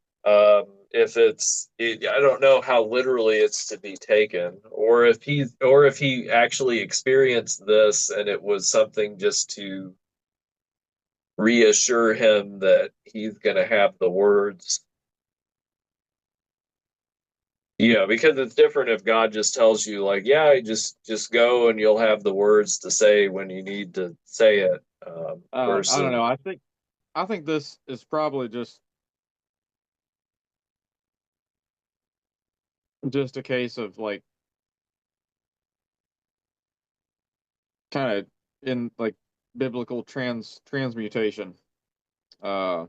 If I don't know how literally it's to be taken, or if he actually experienced this and it was something just to reassure him that he's going to have the words. Because it's different if God just tells you, like, yeah, just go and you'll have the words to say when you need to say it. I don't Versus, know. I think this is probably just a case of like kind of in like biblical transmutation, where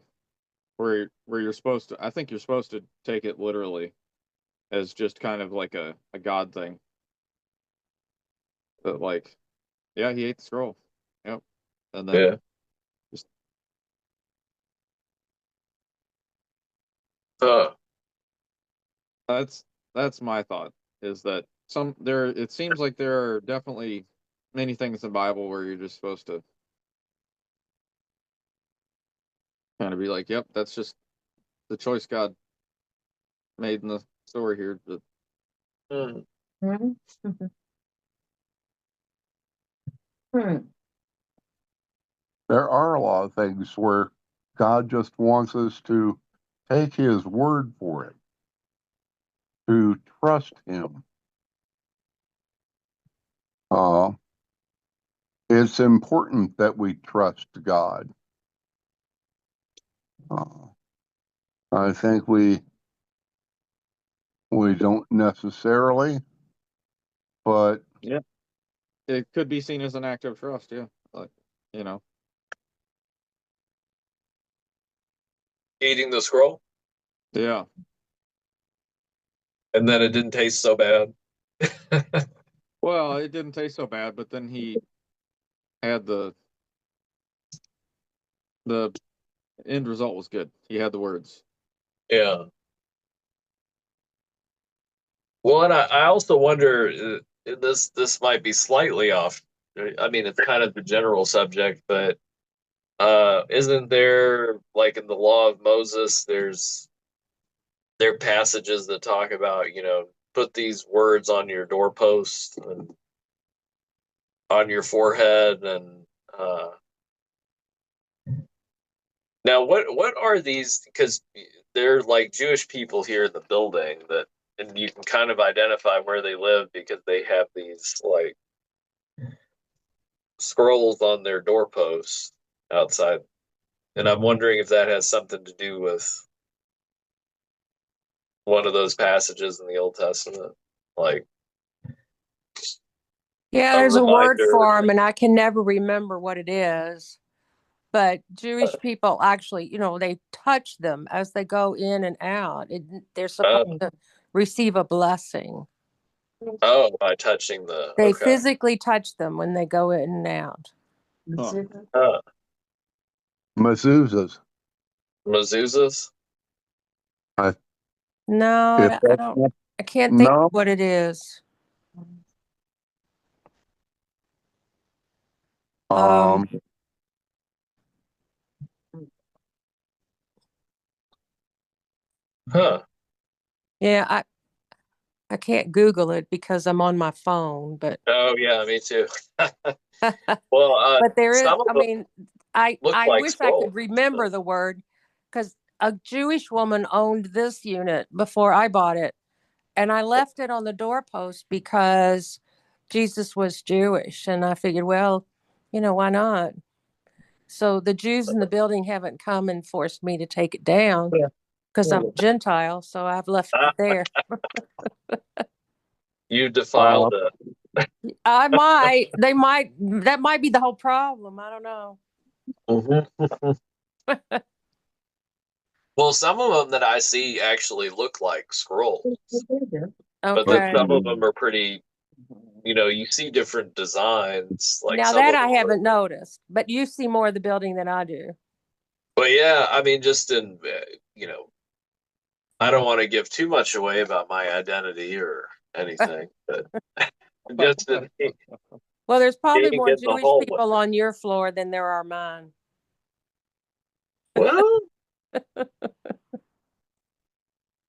you're supposed to. I think you're supposed to take it literally as just kind of like a God thing. But like, yeah, he ate the scroll. Yep, and then yeah. just Uh, that's my thought, is that it seems like there are definitely many things in the Bible where you're just supposed to kind of be like, yep, that's just the choice God made in the story here. But hmm. There are a lot of things where God just wants us to take his word for it, to trust him. It's important that we trust God. I think we don't necessarily, but yeah, it could be seen as an act of trust. Yeah, like, Eating the scroll, yeah. and then it didn't taste so bad. Well, it didn't taste so bad, but then he had the end result was good. He had the words. Yeah. Well, and I also wonder, this might be slightly off. I mean, it's kind of the general subject, but isn't there, like, in the law of Moses, there are passages that talk about, put these words on your doorpost and on your forehead, and now what are these? Because they're like Jewish people here in the building that, and you can kind of identify where they live because they have these like scrolls on their doorposts outside, and I'm wondering if that has something to do with one of those passages in the Old Testament, like Yeah, a there's a word reminder. for them, and I can never remember what it is. But Jewish people actually, they touch them as they go in and out. They're supposed Uh, to receive a blessing. oh, by touching the They okay. physically touch them when they go in and out. Uh, mezuzahs. mezuzahs. No, If I that's don't. not, I can't think No. what it is. Um, Huh. Yeah, I can't Google it because I'm on my phone, but Oh yeah, me too. Well, but there is, some of I them mean, look I like wish I could scrolls. remember the word, because a Jewish woman owned this unit before I bought it, and I left it on the doorpost because Jesus was Jewish, and I figured, well, why not? So the Jews in the building haven't come and forced me to take it down because I'm a Gentile, so I've left it there. You uh, defiled it. That might be the whole problem. I don't know. Mhm. Well, some of them that I see actually look like scrolls, but then Okay. some of them are pretty. You see different designs, like Now some that of I them are. haven't noticed, but you see more of the building than I do. But yeah, I mean, just in I don't want to give too much away about my identity or anything, but just in Well, there's probably being more in the Jewish hallway. people on your floor than there are mine. Well,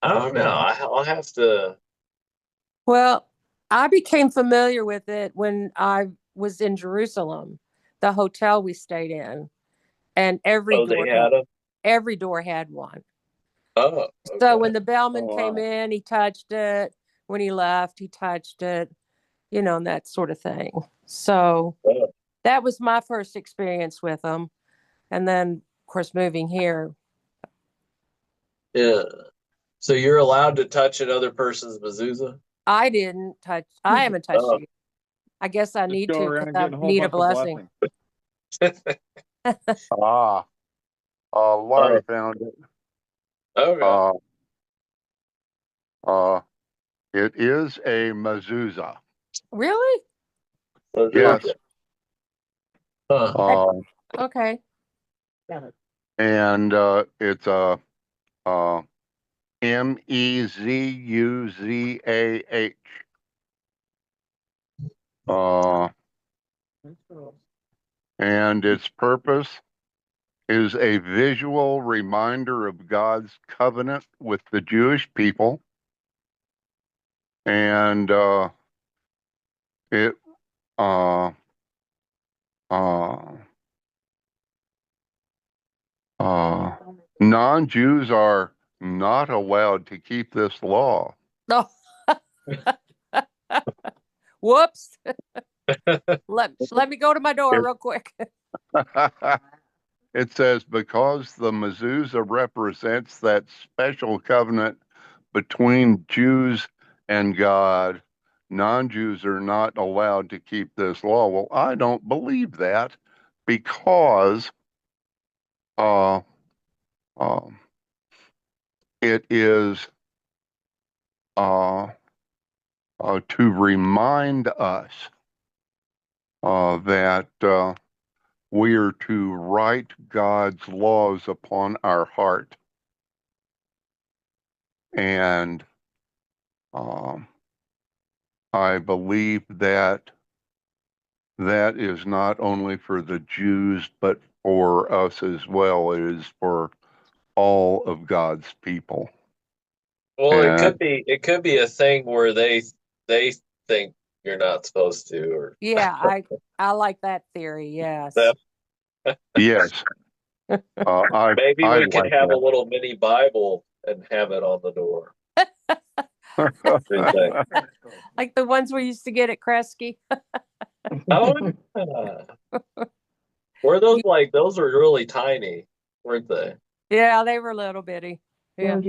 I don't know. I'll have to. Well, I became familiar with it when I was in Jerusalem, the hotel we stayed in, and Oh, they had them. every door had one. Oh, So okay. when the Oh, bellman came wow. in, he touched it. When he left, he touched it, and that sort of thing. So Oh, that was my first experience with them. And then, of course, moving here, yeah. So you're allowed to touch another person's mezuzah? I haven't touched Oh. it. I guess I Just need go to around because and I get a whole need a bunch of blessing. blessings. ah, Laurie found it. Okay. Uh, uh, it is a mezuzah. Really? Yes. Huh. Uh, Okay. and it's a Mezuzah. Uh, and its purpose is a visual reminder of God's covenant with the Jewish people. And it uh, uh, uh, non-Jews are not allowed to keep this law. Oh, whoops. Let me go to my door real quick. It says, because the mezuzah represents that special covenant between Jews and God, non-Jews are not allowed to keep this law. Well, I don't believe that, because uh, uh, it is uh, to remind us that we are to write God's laws upon our heart. And I believe that that is not only for the Jews, but for us as well. It is for all of God's people. Well, And it could be a thing where they think you're not supposed to, or Yeah, I like that theory. Yes. that yes, maybe I we could like have a little mini Bible and have it on the door. What do you think? that. Like the ones we used to get at Kresge. Oh, yeah. Were those those were really tiny, weren't they? Yeah, they were little bitty. Yeah.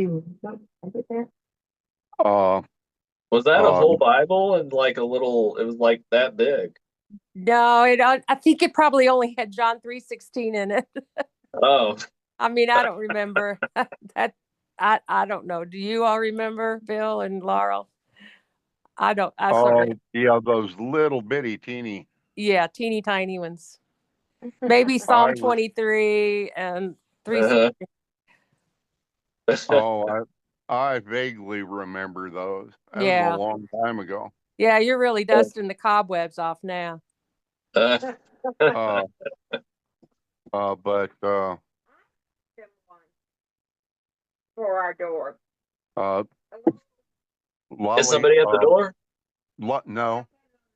uh, Was that a uh, whole Bible and like a little? It was like that big. No, I think it probably only had John 3:16 in it. Oh, I mean, I don't remember that. I don't know. Do you all remember, Bill and Laurel? I don't. I certainly. yeah, those little bitty teeny. Yeah, teeny tiny ones. Maybe I Psalm 23 and 3. uh-huh. oh, I vaguely remember those. That was Yeah. a long time ago. Yeah, you're really dusting the cobwebs off now. But For our door. Lolly, Is somebody at the door? No,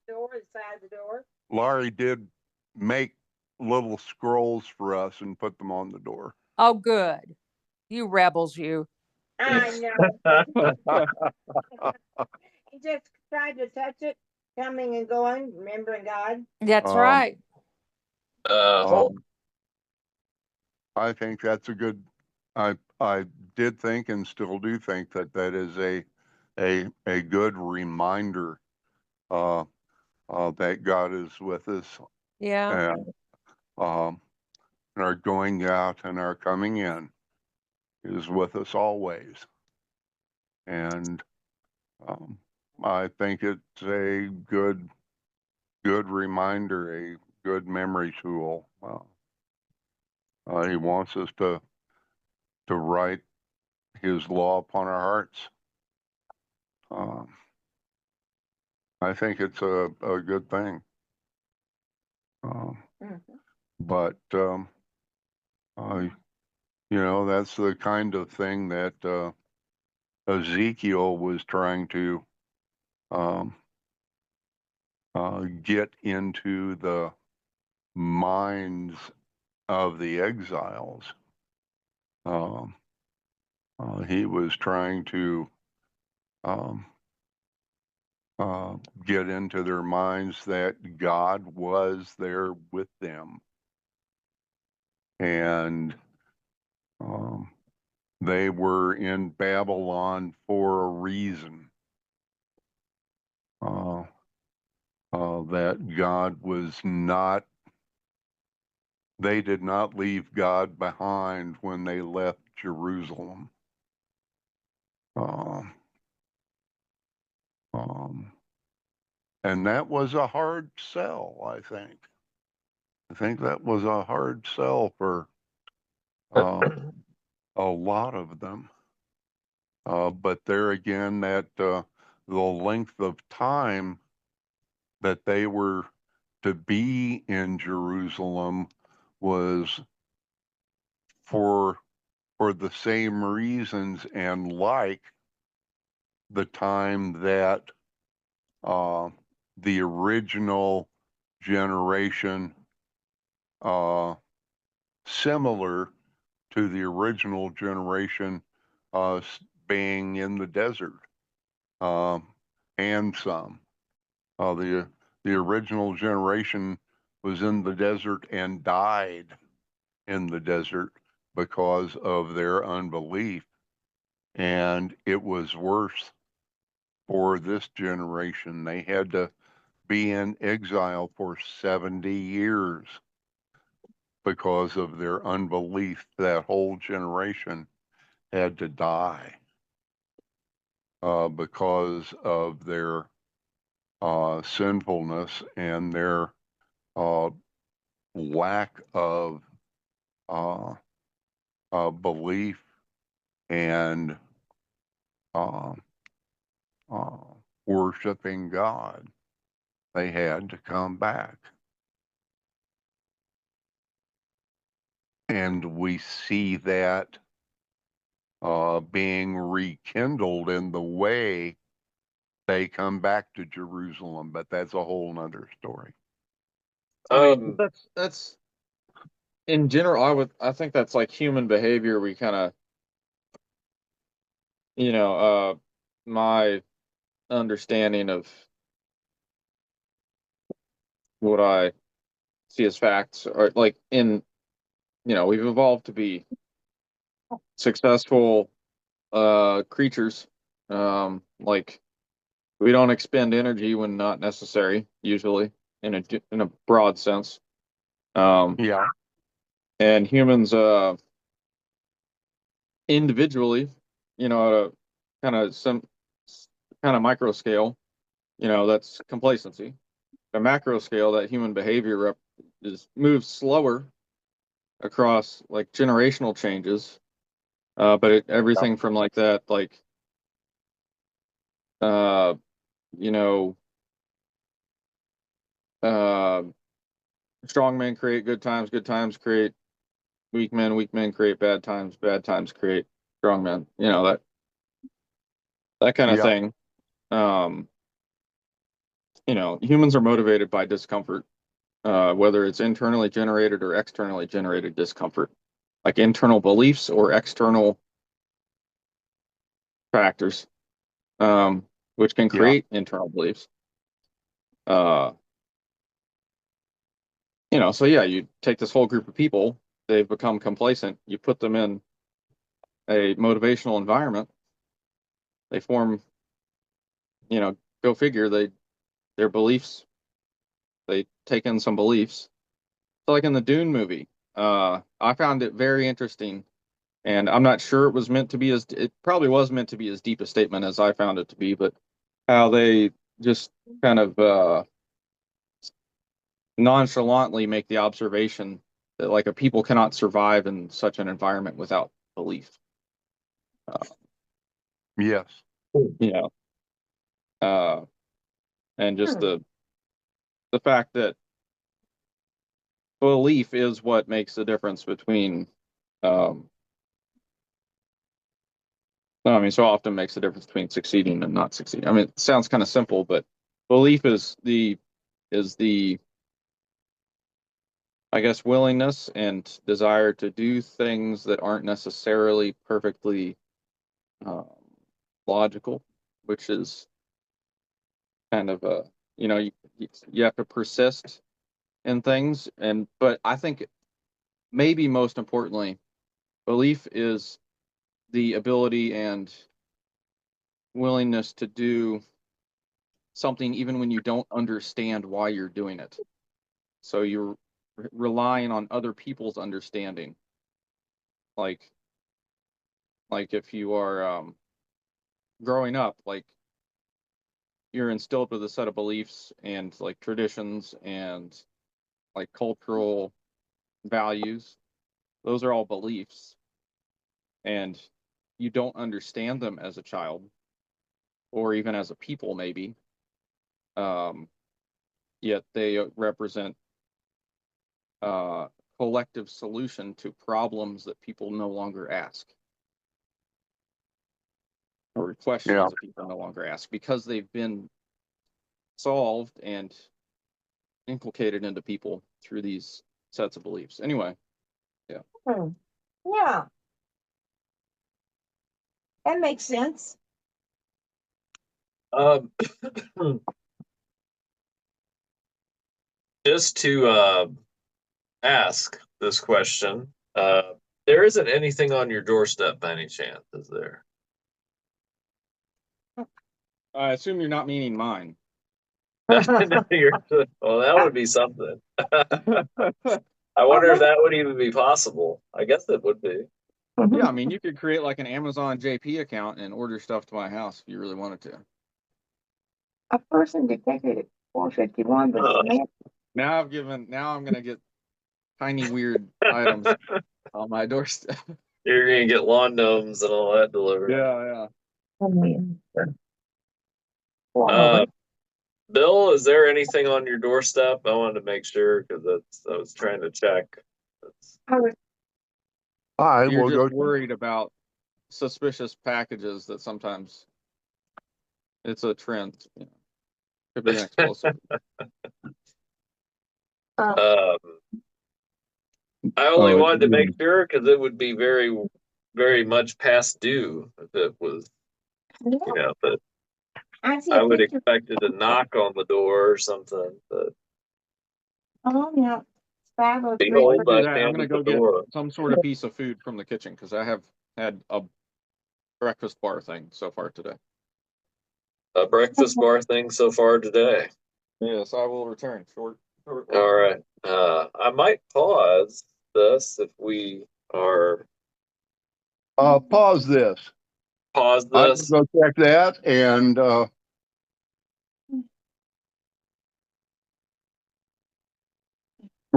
Door inside the door. Laurie did make little scrolls for us and put them on the door. Oh, good. You rebels, you. I know. He just tried to touch it, coming and going, remembering God. That's right. I think that's a good. I did think and still do think that that is a good reminder that God is with us. Yeah. And our going out and our coming in is with us always. And I think it's a good reminder, a good memory tool. He wants us to write his law upon our hearts. I think it's a good thing. But that's the kind of thing that Ezekiel was trying to get into the minds of the exiles. He was trying to get into their minds that God was there with them. And they were in Babylon for a reason. That God was not, they did not leave God behind when they left Jerusalem. And that was a hard sell, I think. I think that was a hard sell for a lot of them. But there again, that the length of time that they were to be in Jerusalem was for the same reasons and like the time that the original generation, similar to the original generation being in the desert, and some. The original generation was in the desert and died in the desert because of their unbelief. And it was worse for this generation. They had to be in exile for 70 years because of their unbelief. That whole generation had to die because of their sinfulness and their lack of belief and worshiping God. They had to come back. And we see that being rekindled in the way they come back to Jerusalem, but that's a whole nother story. I mean, that's in general. I think that's like human behavior. We kind of, my understanding of what I see as facts are like we've evolved to be successful creatures. Like we don't expend energy when not necessary, usually in a broad sense. Yeah. And humans individually, at a some kind of micro scale, that's complacency. At a macro scale, that human behavior moves slower across like generational changes But everything from like that, like, you know, uh, strong men create good times create weak men create bad times create strong men. You know, that kind of Yeah. thing. You know, humans are motivated by discomfort, whether it's internally generated or externally generated discomfort, like internal beliefs or external factors, which can Yeah. create internal beliefs. Uh, you know, so yeah, you take this whole group of people, they've become complacent, you put them in a motivational environment, they form, you know, go figure, their beliefs, they take in some beliefs. So like in the Dune movie, I found it very interesting, and I'm not sure it was meant to be as, it probably was meant to be as deep a statement as I found it to be, but how they just kind of nonchalantly make the observation that like a people cannot survive in such an environment without belief. Yes. You know, and just the fact that belief is what makes the difference between no, I mean, so often makes the difference between succeeding and not succeeding. I mean, it sounds kind of simple, but belief is the I guess willingness and desire to do things that aren't necessarily perfectly um, logical, which is kind of a, you know, you have to persist in things, and but I think maybe most importantly, belief is the ability and willingness to do something even when you don't understand why you're doing it. So you're relying on other people's understanding. Like if you are growing up, like you're instilled with a set of beliefs and like traditions and like cultural values. Those are all beliefs, and you don't understand them as a child or even as a people, maybe. Um, Yet they represent uh, collective solution to problems that people no longer ask, or Yeah. questions that people no longer ask because they've been solved and inculcated into people through these sets of beliefs. Anyway, yeah. Yeah, that makes sense. Um, just to ask this question, there isn't anything on your doorstep by any chance, is there? I assume you're not meaning mine. Well, that would be something. I wonder if that would even be possible. I guess it would be. Yeah, I mean, you could create like an Amazon JP account and order stuff to my house if you really wanted to. A person detected at 451, but Now I'm gonna get tiny weird items on my doorstep. You're gonna get lawn gnomes and all that delivered. Yeah. Uh, Bill, is there anything on your doorstep? I wanted to make sure because I was trying to check. I You're will just go. worried about suspicious packages that sometimes it's a trend. You know, could be an explosive. I only wanted to make sure because it would be very, very much past due if it was, but I would expect it to knock on the door or something. But behold, I I'm stand gonna at the go get door. some sort of piece of food from the kitchen because I have had a breakfast bar thing so far today. A breakfast bar thing so far today. Yes, I will return shortly. All right. I might pause this if we are Pause this. pause I will this. go check that and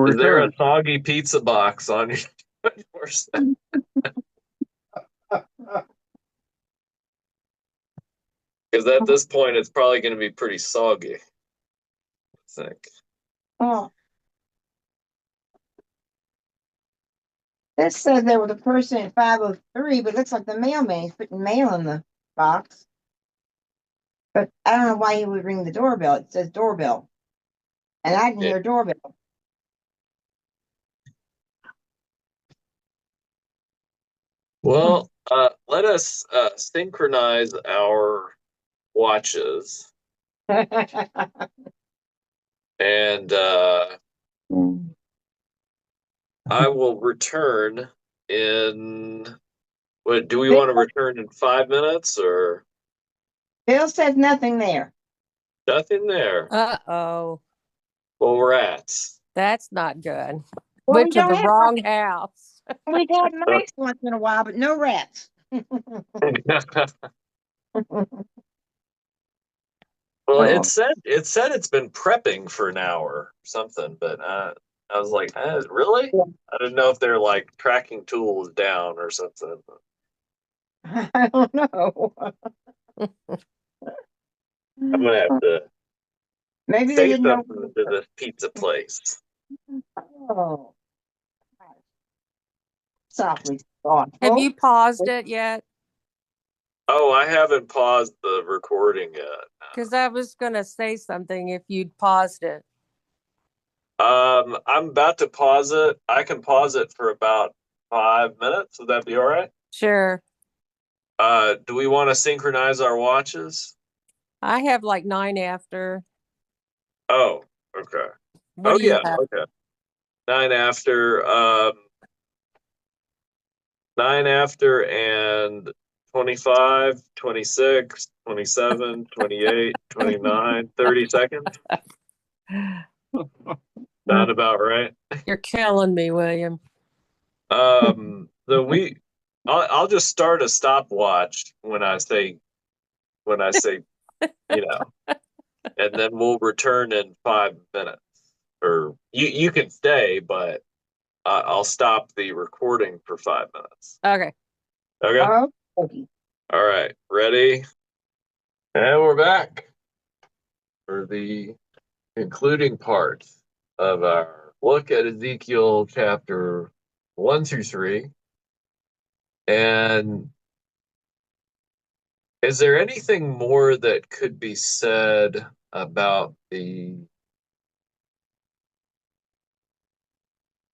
Is there a return. soggy pizza box on your doorstep? Because at this point, it's probably going to be pretty soggy, I think. Oh. This says there was a person at 503, but it looks like the mailman is putting mail in the box. But I don't know why he would ring the doorbell. It says doorbell. And I didn't hear doorbell. Well, let us synchronize our watches, and I will return in. What do we want to return in 5 minutes or Bill says nothing there. nothing there? Uh-oh. Well, rats. That's not good. Well, Went to the wrong house. We've had mice once in a while, but no rats. Well, it said it's been prepping for an hour or something, but I was like, really? I didn't know if they're like tracking tools down or something. I don't know. I'm gonna have to Maybe they say didn't know. something to this pizza place. Oh, softly thoughtful. Have you paused it yet? Oh, I haven't paused the recording yet. Because I was going to say something if you'd paused it. I'm about to pause it. I can pause it for about 5 minutes. Would that be all right? Sure. Do we want to synchronize our watches? I have like 9 after. Oh, okay. What do you have? Okay. 9 after. 9 after and 25, 26, 27, 28, 29, 30 seconds. Sound about right? You're killing me, William. So I'll just start a stopwatch when I say, and then we'll return in 5 minutes. Or you can stay, but I'll stop the recording for 5 minutes. Okay. Okay. All right. Ready? And we're back for the concluding part of our look at Ezekiel chapter 1 through 3. And is there anything more that could be said about the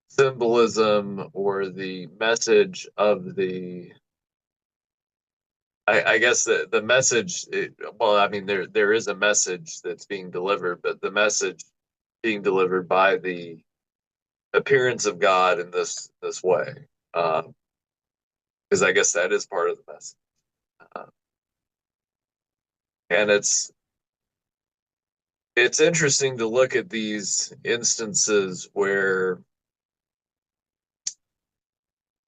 symbolism or the message of the I guess the message, well, I mean, there is a message that's being delivered, but the message being delivered by the appearance of God in this way, because I guess that is part of the message, and it's interesting to look at these instances where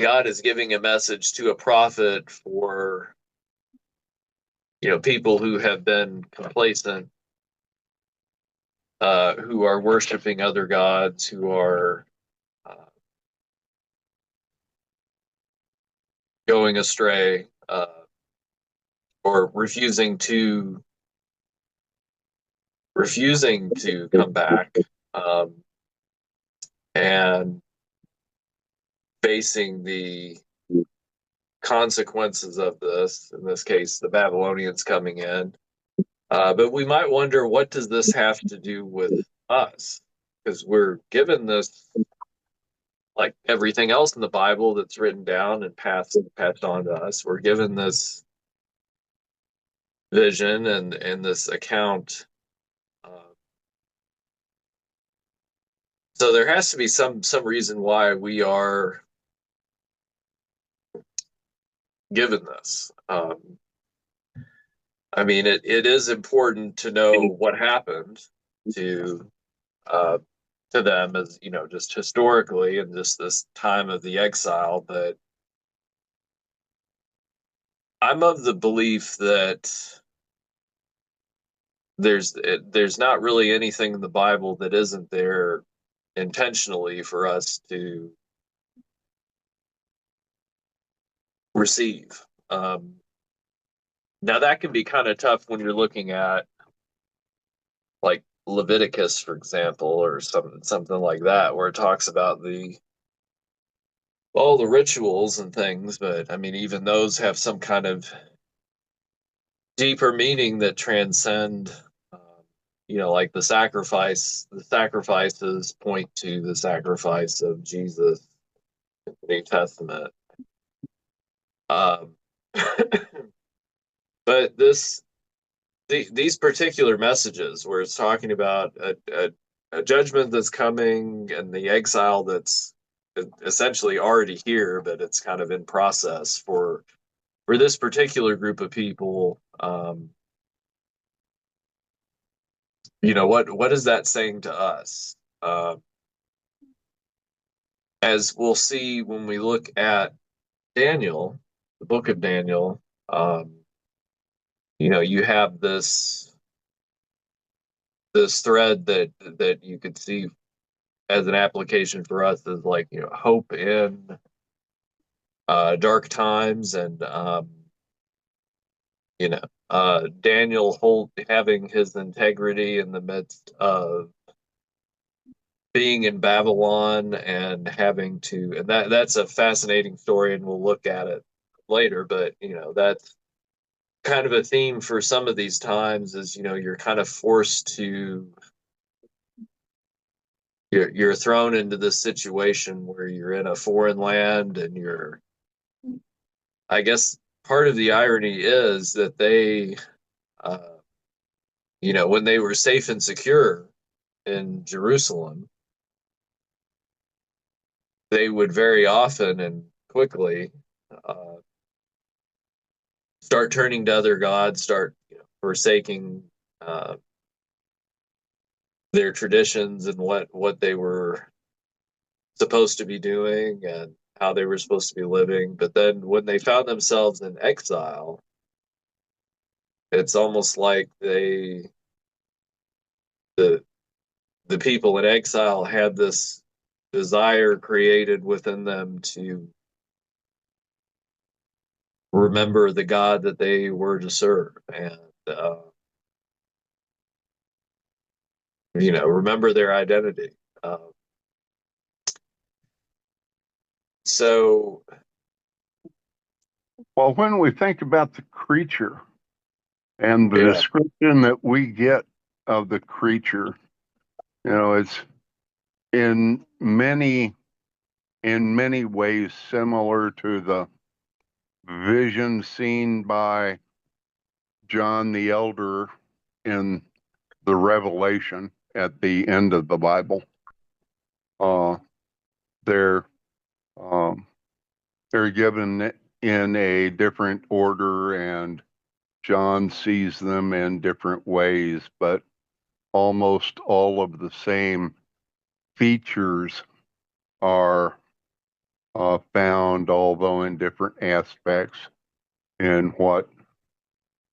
God is giving a message to a prophet for people who have been complacent, who are worshiping other gods, who are going astray, or refusing to come back, and facing the consequences of this. In this case, the Babylonians coming in. But we might wonder, what does this have to do with us? Because we're given this, like everything else in the Bible that's written down and passed on to us. We're given this vision and this account. So there has to be some reason why we are given this. I mean, it is important to know what happened to them, as just historically, and just this time of the exile. But I'm of the belief that there's not really anything in the Bible that isn't there intentionally for us to receive. Now that can be kind of tough when you're looking at like Leviticus, for example, or something like that, where it talks about the rituals and things. But I mean, even those have some kind of deeper meaning that transcend. Like the sacrifices point to the sacrifice of Jesus in the New Testament. Um, but these particular messages where it's talking about a judgment that's coming and the exile that's essentially already here, but it's kind of in process for this particular group of people. What is that saying to us? As we'll see when we look at Daniel, the book of Daniel, you have this thread that you could see as an application for us is like, hope in dark times, and Daniel having his integrity in the midst of being in Babylon and having to, and that's a fascinating story, and we'll look at it later. But that's kind of a theme for some of these times is you're kind of forced to, you're thrown into this situation where you're in a foreign land, and I guess part of the irony is that they when they were safe and secure in Jerusalem, they would very often and quickly start turning to other gods, start forsaking their traditions and what they were supposed to be doing and how they were supposed to be living. But then when they found themselves in exile, it's almost like the people in exile had this desire created within them to remember the God that they were to serve, and remember their identity. So, well, when we think about the creature and the Yeah. description that we get of the creature, it's in many ways similar to the vision seen by John the Elder in the Revelation at the end of the Bible. They're given in a different order, and John sees them in different ways, but almost all of the same features are found, although in different aspects, in what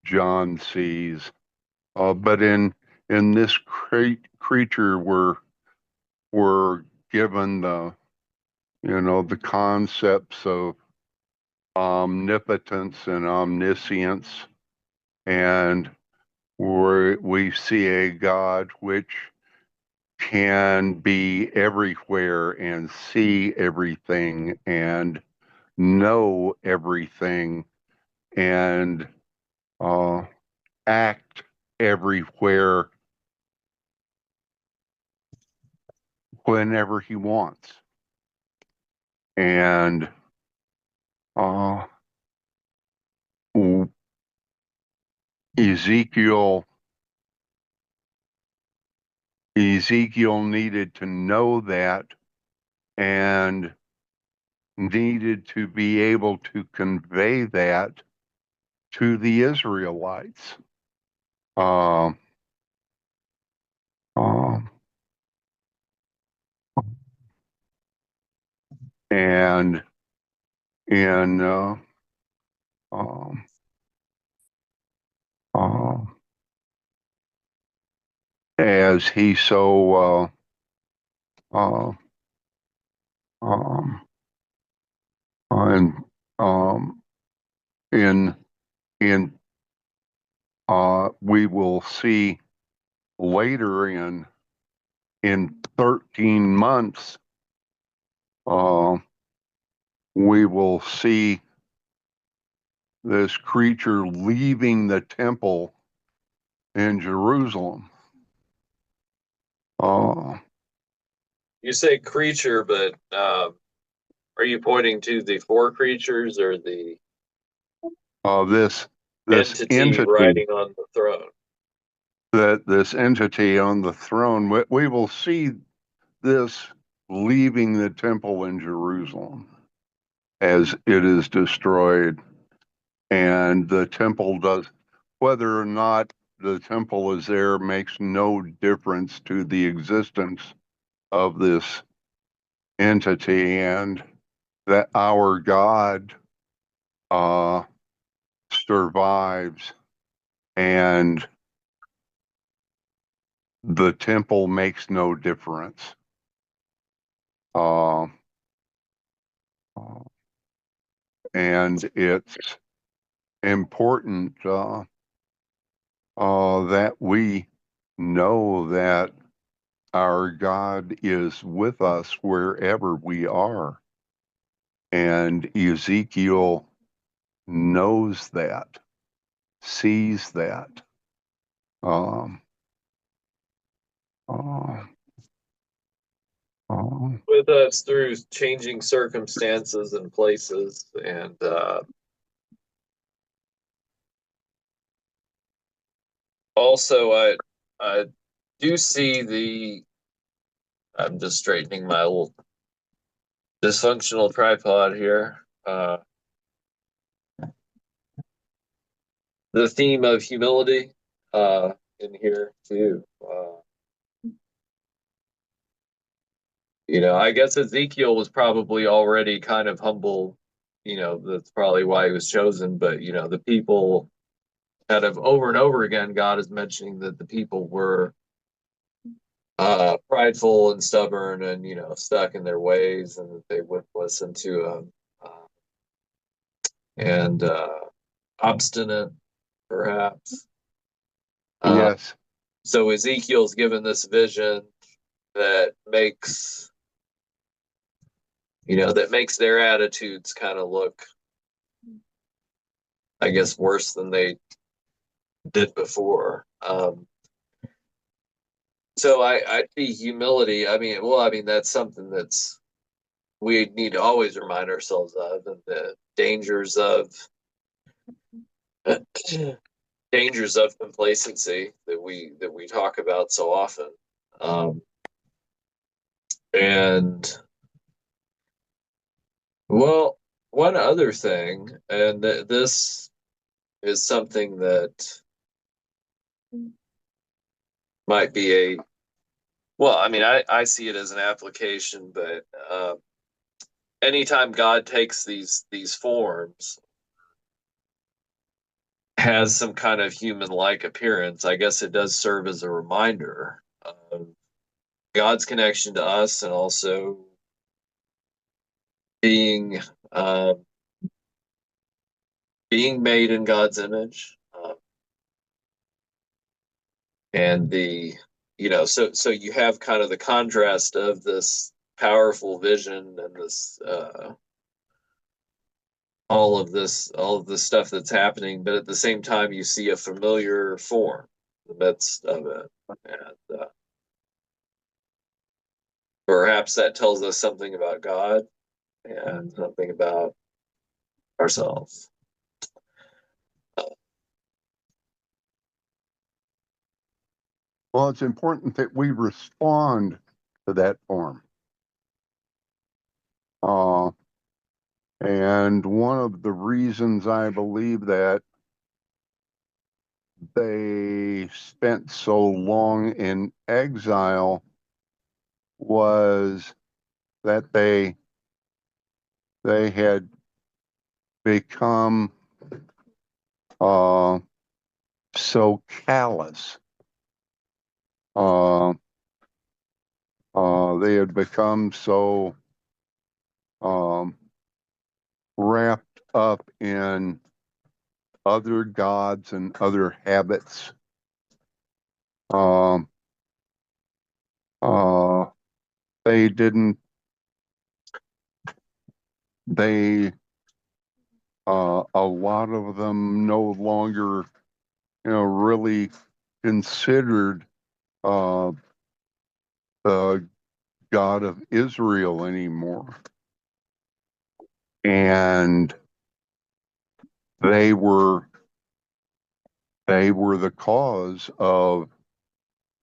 John sees. But in this creature, we're given the concepts of omnipotence and omniscience, and we see a God which can be everywhere and see everything and know everything and act everywhere whenever he wants. And Ezekiel needed to know that and needed to be able to convey that to the Israelites. And in as he so and in we will see later in 13 months, we will see this creature leaving the temple in Jerusalem. You say creature, but are you pointing to the four creatures or the this entity riding on the throne? This entity on the throne, we will see this leaving the temple in Jerusalem as it is destroyed. And the temple does, whether or not the temple is there makes no difference to the existence of this entity, and that our God survives, and the temple makes no difference. And it's important that we know that our God is with us wherever we are. And Ezekiel knows that, sees that. With us through changing circumstances and places, and also I do see the. I'm just straightening my little dysfunctional tripod here. The theme of humility in here too. I guess Ezekiel was probably already kind of humble. That's probably why he was chosen. But the people, kind of over and over again, God is mentioning that the people were prideful and stubborn and stuck in their ways, and that they wouldn't listen to him, and obstinate, perhaps. Yes. So Ezekiel's given this vision that makes their attitudes kind of look, I guess, worse than they did before. So I see humility. That's something that's we need to always remind ourselves of, and the dangers of complacency that we talk about so often. And well, one other thing, and this is something that might be I see it as an application, but anytime God takes these forms, has some kind of human-like appearance, I guess it does serve as a reminder of God's connection to us, and also being made in God's image, and so you have kind of the contrast of this powerful vision and this all of this stuff that's happening, but at the same time you see a familiar form in the midst of it, and perhaps that tells us something about God and something about ourselves. Well, it's important that we respond to that form. And one of the reasons I believe that they spent so long in exile was that they had become so callous. They had become so wrapped up in other gods and other habits. They didn't. They a lot of them no longer, really considered the God of Israel anymore, and they were the cause of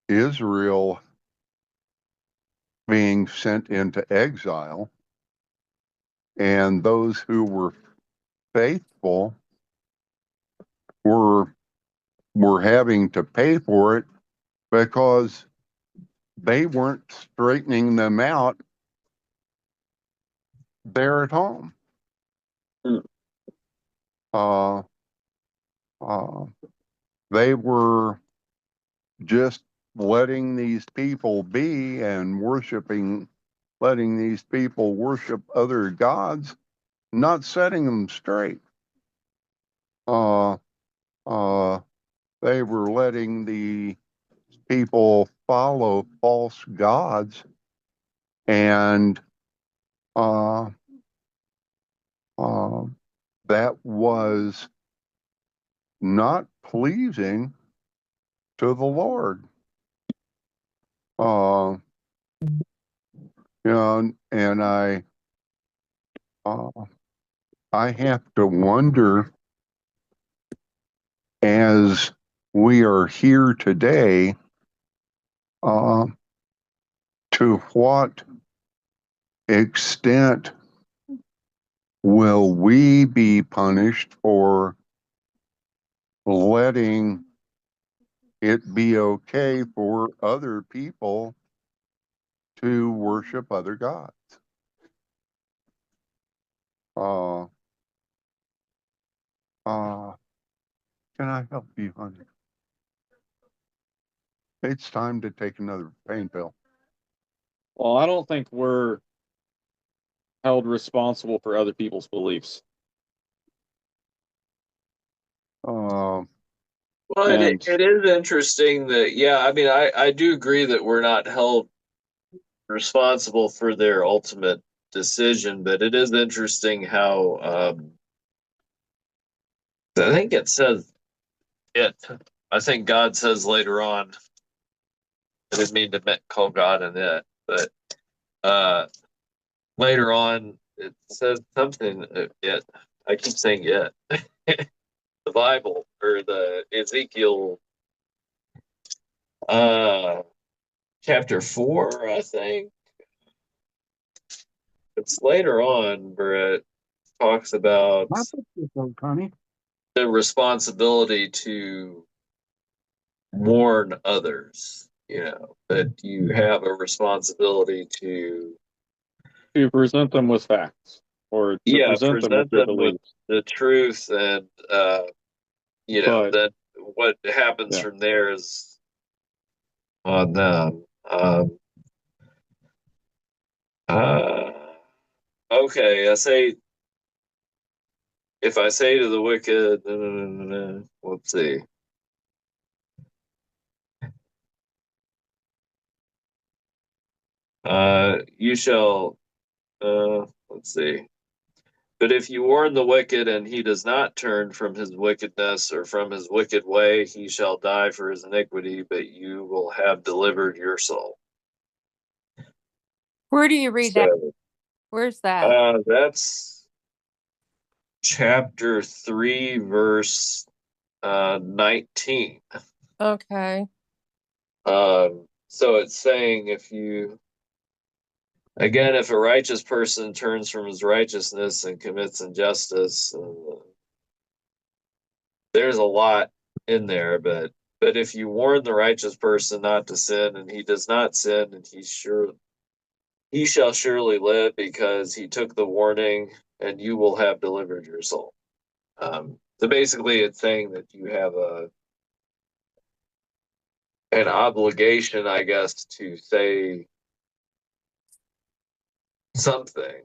Israel being sent into exile, and those who were faithful were having to pay for it because they weren't straightening them out there at home. Mm. They were just letting these people be and letting these people worship other gods, not setting them straight. They were letting the people follow false gods, and that was not pleasing to the Lord. And I have to wonder, as we are here today, to what extent will we be punished for letting it be okay for other people to worship other gods? Can I help you, honey? It's time to take another pain pill. Well, I don't think we're held responsible for other people's beliefs. Um, Well, it is interesting that, yeah, I mean, I do agree that we're not held responsible for their ultimate decision, but it is interesting how I think it says it. I think God says later on. I didn't mean to call God an it, but later on it says something. It. I keep saying it. The Bible or the Ezekiel chapter 4, I think. It's later on where it talks about the responsibility to warn others, that you have a responsibility to present them with facts, or to present them with present your them with beliefs. the truth, and But, then what happens from there is on them. Okay, if I say to the wicked, let's see. You shall, let's see. But if you warn the wicked and he does not turn from his wickedness or from his wicked way, he shall die for his iniquity, but you will have delivered your soul. Where do you read that? Where's that? That's chapter 3, verse 19. Okay. So it's saying if a righteous person turns from his righteousness and commits injustice, there's a lot in there, but if you warn the righteous person not to sin and he does not sin, and he shall surely live because he took the warning, and you will have delivered your soul. So basically it's saying that you have an obligation, I guess, to say something,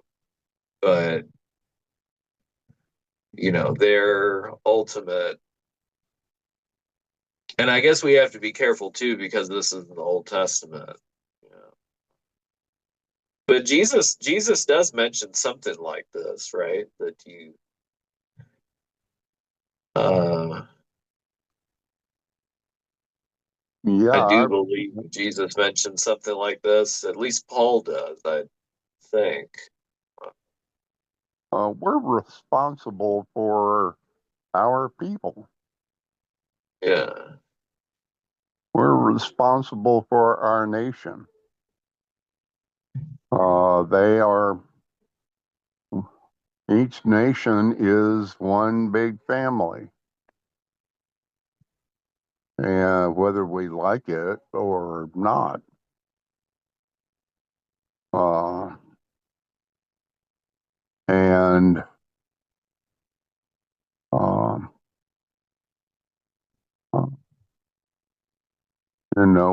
but their ultimate. And I guess we have to be careful too, because this is the Old Testament. But Jesus does mention something like this, right? That I Yeah, do believe Jesus mentioned something like this. At least Paul does, I think. we're responsible for our people. Yeah. We're responsible for our nation. They are, each nation is one big family. And whether we like it or not. And um,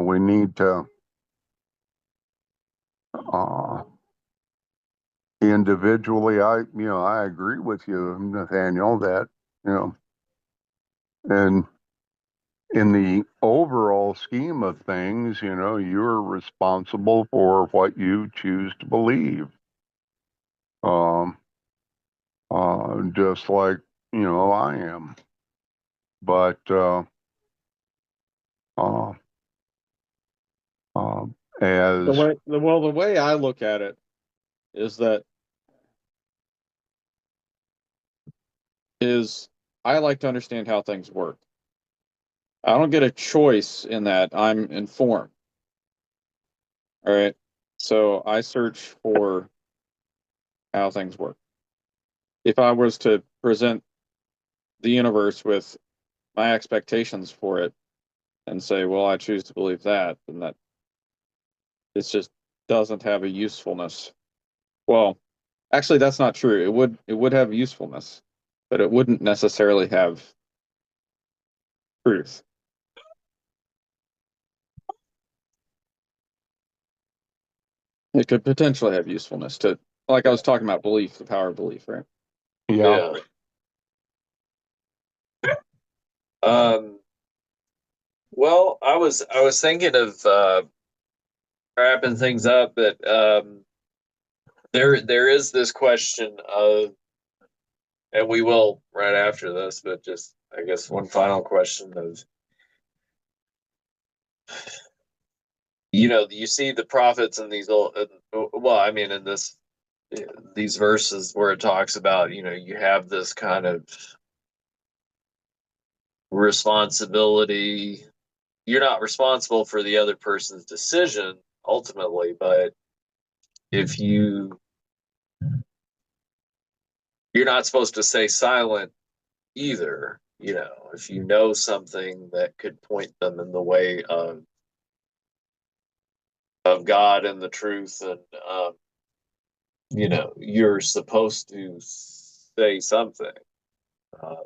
we need to individually. I agree with you, Nathaniel, that and in the overall scheme of things, you're responsible for what you choose to believe. Just like I am, but as the way I look at it is I like to understand how things work. I don't get a choice in that. I'm informed. All right. So I search for how things work. If I was to present the universe with my expectations for it and say, well, I choose to believe that, then that it just doesn't have a usefulness. Well, actually, that's not true. It would have usefulness, but it wouldn't necessarily have truth. It could potentially have usefulness to, like I was talking about belief, the power of belief, right? yeah. Well, I was thinking of wrapping things up, but there is this question of, and we will right after this, but just I guess one final question of, you see the prophets in these old, well, I mean, in these verses where it talks about, you have this kind of responsibility. You're not responsible for the other person's decision ultimately, but if you're not supposed to stay silent either. If you know something that could point them in the way of God and the truth, and you're supposed to say something. Um,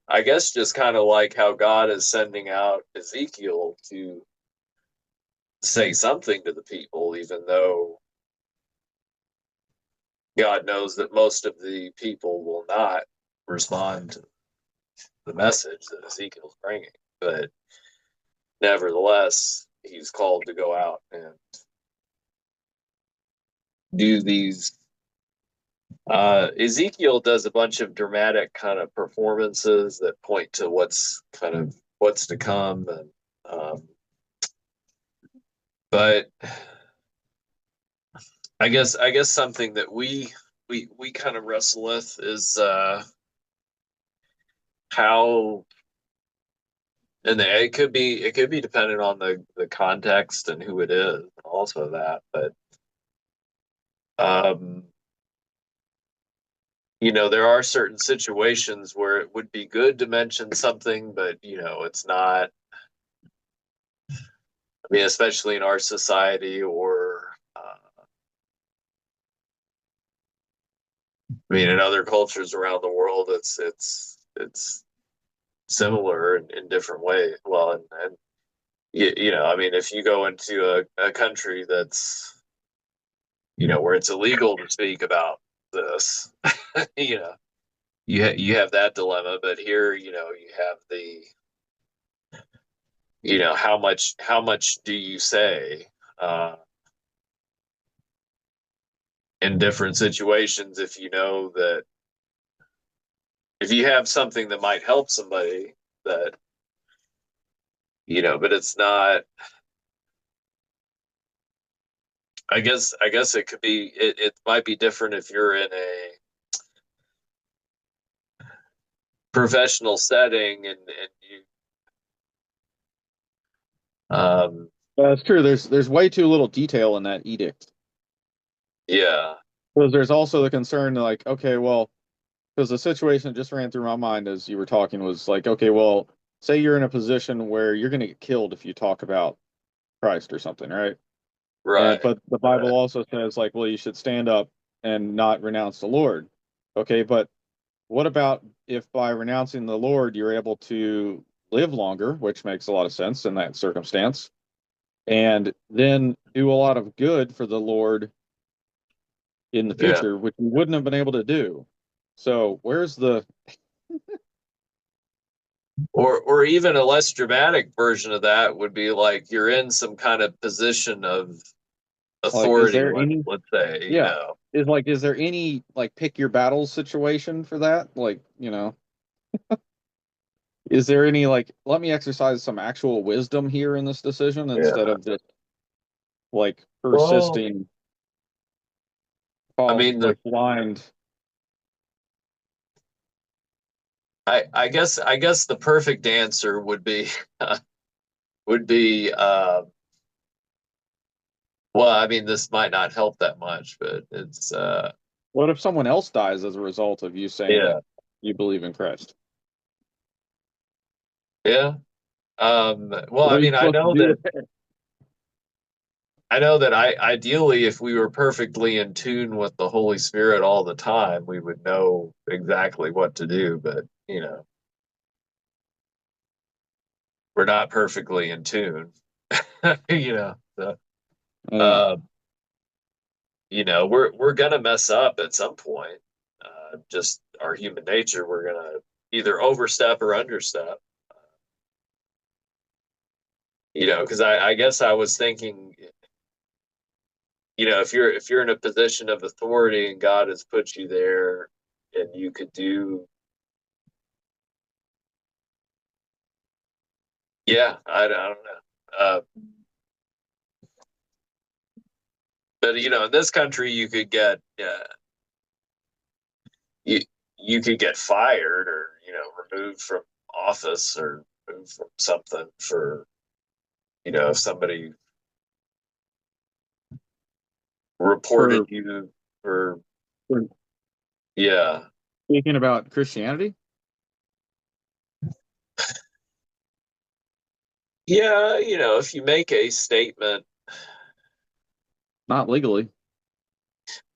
I guess just kind of like how God is sending out Ezekiel to say something to the people, even though God knows that most of the people will not respond to the message that Ezekiel's bringing. But nevertheless, he's called to go out and do these. Ezekiel does a bunch of dramatic kind of performances that point to what's to come, and but I guess something that we kind of wrestle with is how, and it could be dependent on the context and who it is, also that, but um there are certain situations where it would be good to mention something, but it's not. I mean, especially in our society, or I mean, in other cultures around the world, it's similar in different ways. Well, and I mean, if you go into a country that's where it's illegal to speak about this. You know, you have that dilemma, but here, you have the, how much do you say in different situations, if you know that, if you have something that might help somebody, that, but it's not. I guess it could be, it might be different if you're in a professional setting, and you That's true. There's way too little detail in that edict. yeah. Because there's also the concern, like, okay, well, because the situation that just ran through my mind as you were talking was like, okay, well, say you're in a position where you're going to get killed if you talk about Christ or something, right? Right. But the Bible also says, like, well, you should stand up and not renounce the Lord. Okay, but what about if by renouncing the Lord you're able to live longer, which makes a lot of sense in that circumstance, and then do a lot of good for the Lord in the Yeah. future, which you wouldn't have been able to do. So where's the Or even a less dramatic version of that would be like you're in some kind of position of like? Is authority, there any? let's say, Yeah, is there any like pick your battles situation for that? Like, is there any like let me exercise some actual wisdom here in this decision instead yeah. of just like Well, persisting, I mean, like blind? I guess the perfect answer would be would be well, I mean, this might not help that much, but it's What if someone else dies as a result of you saying yeah. that you believe in Christ? Yeah. Well, What I are you mean, supposed to do? I know that ideally, if we were perfectly in tune with the Holy Spirit all the time, we would know exactly what to do. But, we're not perfectly in tune. So, Yeah. uh, we're gonna mess up at some point. Just our human nature, we're gonna either overstep or understep. Because I guess I was thinking, if you're in a position of authority and God has put you there, and you could do, yeah, I don't know. But in this country, you you could get fired, or removed from office, or removed from something for if somebody reported For, you for, for yeah. speaking about Christianity, Yeah, if you make a statement. not legally.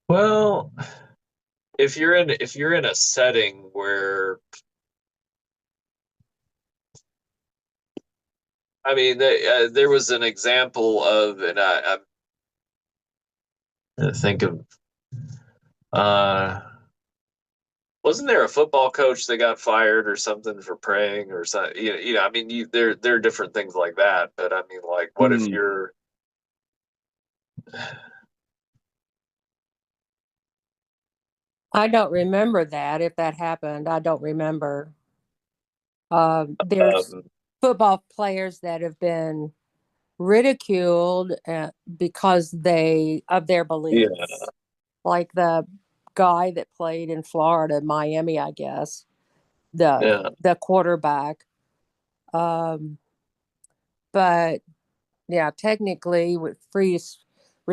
Well, if you're in a setting where, I mean, there was an example of, and I'm trying to think of, uh, wasn't there a football coach that got fired or something for praying or something? I mean, there are different things like that, but I mean, like, what if Hmm. you're, I don't remember that. If that happened, I don't remember. There's um, football players that have been ridiculed because they of their yeah, beliefs, like the guy that played in Florida, Miami, I guess, the yeah, the quarterback. Um, but yeah, technically, we're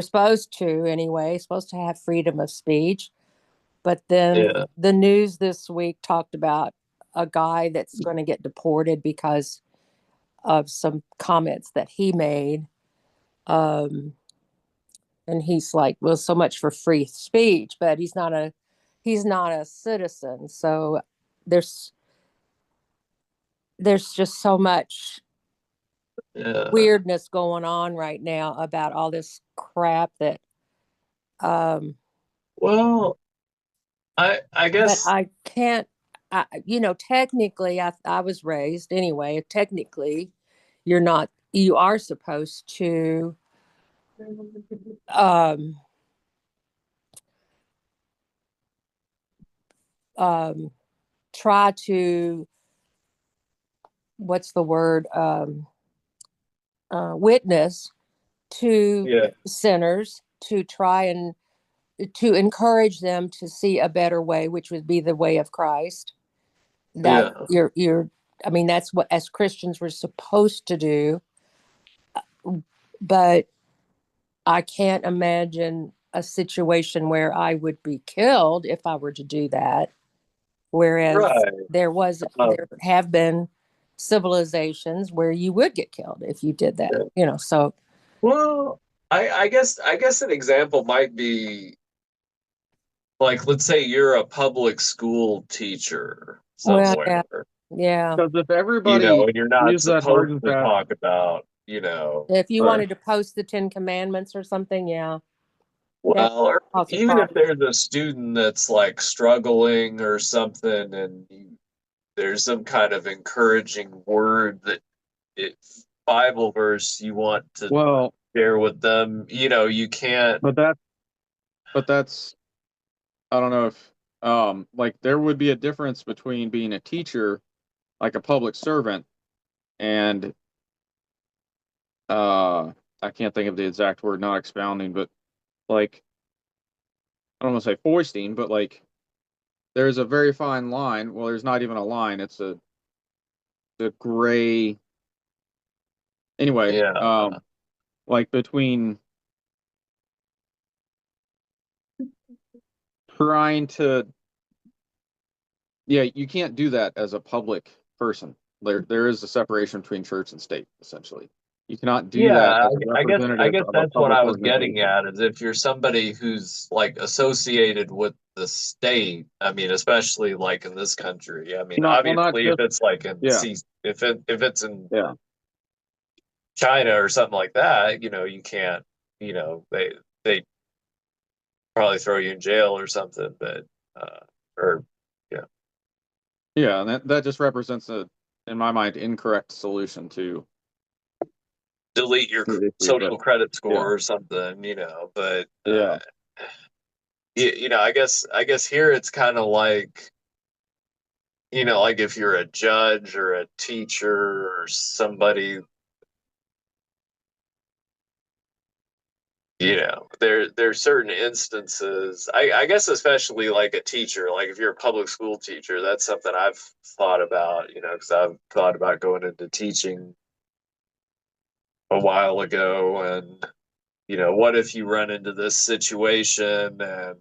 supposed to anyway, supposed to have freedom of speech. But then yeah, the news this week talked about a guy that's going to get deported because of some comments that he made. Um, and he's like, well, so much for free speech, but he's not a citizen. So there's there's just so much yeah. weirdness going on right now about all this crap that um Well, I but guess I can't. Technically, I was raised anyway. Technically, you're not. You are supposed to um, um, try to, what's the word, witness to yeah, sinners, to try and to encourage them to see a better way, which would be the way of Christ. That yeah. you're I mean, that's what as Christians we're supposed to do. But I can't imagine a situation where I would be killed if I were to do that. Whereas Right. there have been civilizations where you would get killed if you did that, so. Well, I guess an example might be like, let's say you're a public school teacher Well, somewhere, yeah, yeah. Because if everybody and you're not used that hard supposed and to fast, talk about, If you right? wanted to post the 10 Commandments or something, yeah, that well, or cause a even if problem. there's a student that's like struggling or something, and there's some kind of encouraging word that Bible verse you want to Well, share with them, you can't. but that's I don't know if like there would be a difference between being a teacher, like a public servant, and uh I can't think of the exact word, not expounding, but like I don't want to say foisting, but like there's a very fine line. Well, there's not even a line. It's a gray. Anyway, Yeah, like between trying to, yeah, you can't do that as a public person. There is a separation between church and state, essentially. You cannot do that yeah. as a I representative guess of a that's what public I was getting organization. at, is if you're somebody who's like associated with the state. I mean, especially like in this country. I mean, Not obviously, if just, it's like in yeah, if it's in yeah, China or something like that, you can't. They probably throw you in jail or something. But or yeah, yeah, and that just represents in my mind, incorrect solution to delete your the issue. But social credit yeah, score or something. But yeah, I guess here it's kind of like, like if you're a judge or a teacher or somebody, there's certain instances. I guess especially like a teacher, like if you're a public school teacher, that's something I've thought about, because I've thought about going into teaching a while ago. And what if you run into this situation, and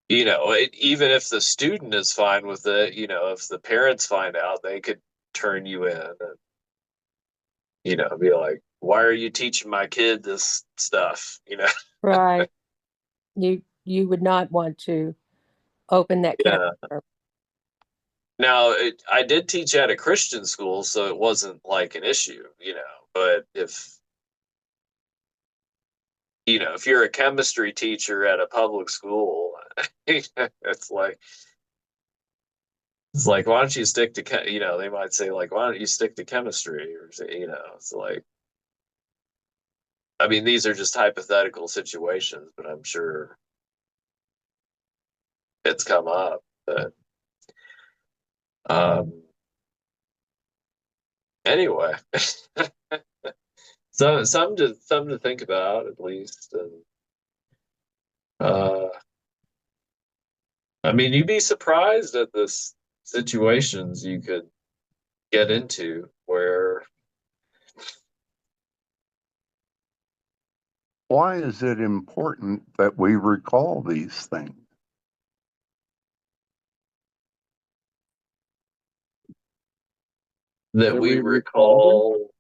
even if the student is fine with it, if the parents find out, they could turn you in and, be like, why are you teaching my kid this stuff? Right. You would not want to open that can Yeah. of worms. Now, I did teach at a Christian school, so it wasn't like an issue, but if you're a chemistry teacher at a public school, it's like, why don't you stick to, they might say, like, why don't you stick to chemistry? Or, it's like, I mean, these are just hypothetical situations, but I'm sure it's come up. But um, anyway, so some to think about at least. And uh, I mean, you'd be surprised at the situations you could get into where Why is it important that we recall these things? that that we we recall them. recall.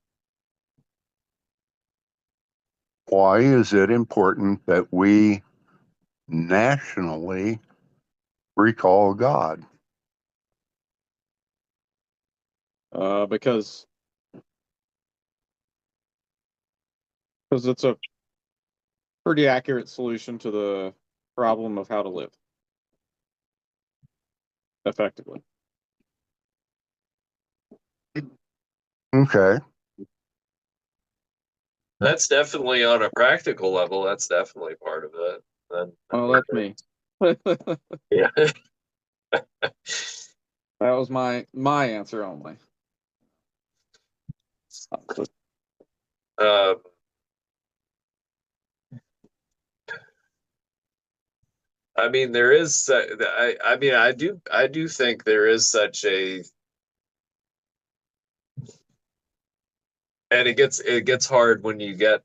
Why is it important that we nationally recall God? Because it's pretty accurate solution to the problem of how to live effectively. Okay. That's definitely on a practical level. That's definitely part of it. Then, Oh, that's me. That yeah. was my answer only. Um, I mean, there is. I mean, I do think there is such a, and it gets hard when you get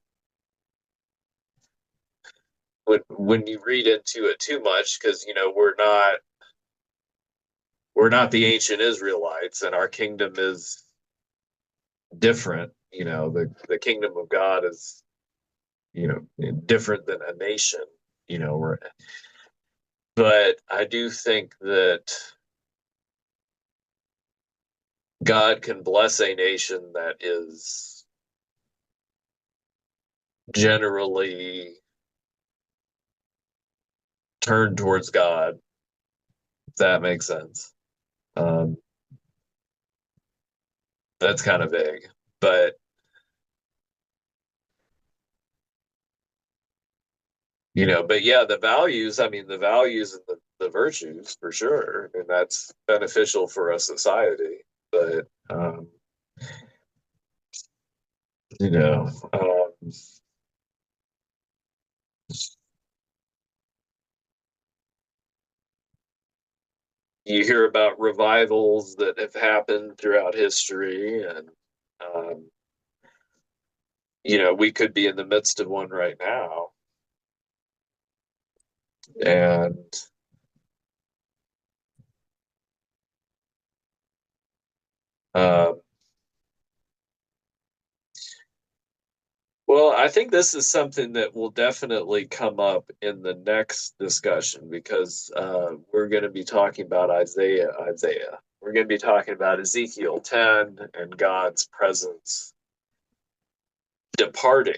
when you read into it too much, because we're not the ancient Israelites, and our kingdom is different. The kingdom of God is different than a nation. But I do think that God can bless a nation that is generally turned towards God, if that makes sense. That's kind of vague, but but yeah, the values, I mean, the values and the virtues for sure, and that's beneficial for a society. But you know, you hear about revivals that have happened throughout history, and we could be in the midst of one right now. And well, I think this is something that will definitely come up in the next discussion, because we're going to be talking about Isaiah. We're going to be talking about Ezekiel 10 and God's presence departing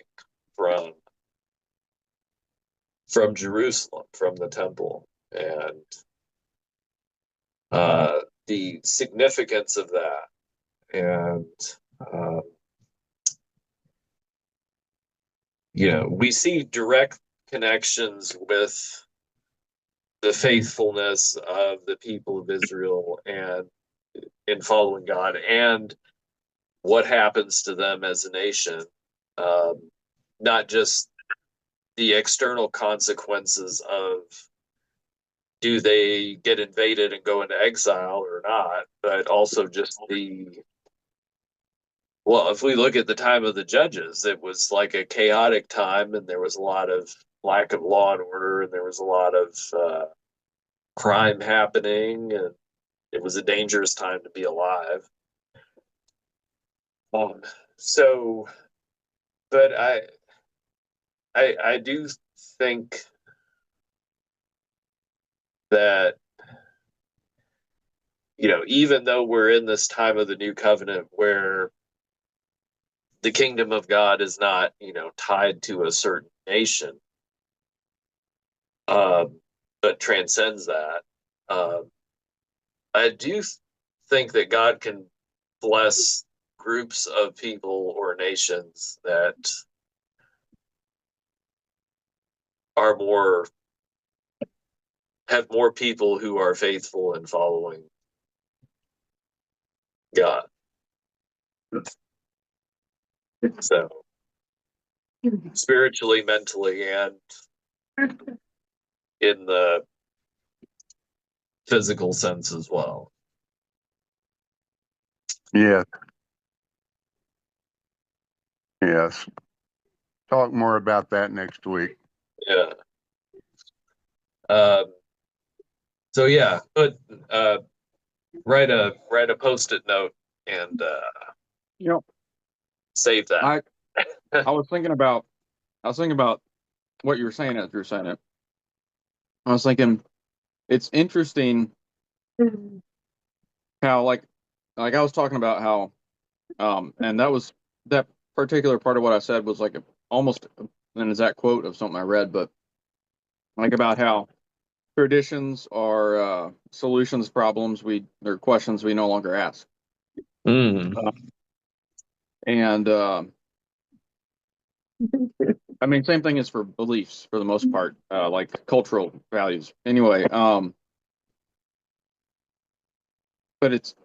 from Jerusalem, from the temple, and the significance of that. And we see direct connections with the faithfulness of the people of Israel and in following God, and what happens to them as a nation. Not just the external consequences of, do they get invaded and go into exile or not, but also just well, if we look at the time of the judges, it was like a chaotic time, and there was a lot of lack of law and order, and there was a lot of crime happening, and it was a dangerous time to be alive. So, but I do think that even though we're in this time of the new covenant where the kingdom of God is not tied to a certain nation, but transcends that, I do think that God can bless groups of people or nations that are have more people who are faithful and following God. So spiritually, mentally, and in the physical sense as well. Yeah. Yes. Talk more about that next week. Yeah. So yeah, but write a post-it note and save that. I was thinking about what you were saying as you were saying it. I was thinking it's interesting how like I was talking about how and that particular part of what I said was like almost an exact quote of something I read, but like about how traditions are solutions problems or questions we no longer ask. Mm. And I mean, same thing is for beliefs for the most part, like cultural values. Anyway, but it's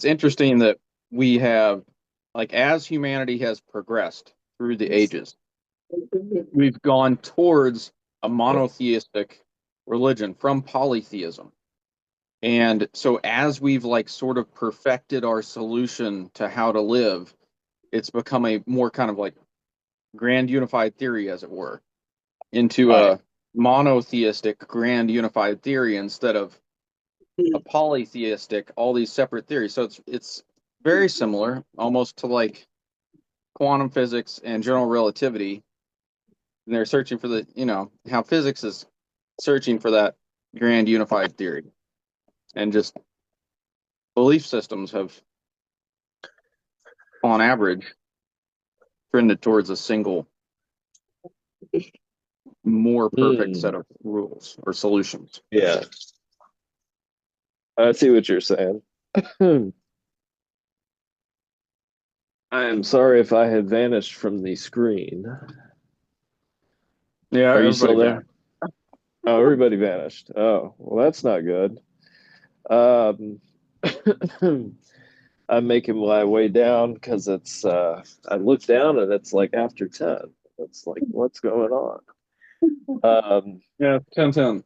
interesting that we have, like, as humanity has progressed through the ages, we've gone towards a monotheistic religion from polytheism. And so as we've like sort of perfected our solution to how to live, it's become a more kind of like grand unified theory, as it were, into a monotheistic grand unified theory instead of a polytheistic, all these separate theories. So it's very similar, almost to like quantum physics and general relativity. And they're searching for how physics is searching for that grand unified theory. And just belief systems have, on average, trended towards a single, more perfect set of rules or solutions. Yeah. I see what you're saying. I am sorry if I had vanished from the screen. Yeah, Are you still everybody there? Oh, everybody vanished. Oh, well, that's not good. I'm making my way down because it's I look down and it's like after 10. It's like, what's going on? Yeah, 10-10.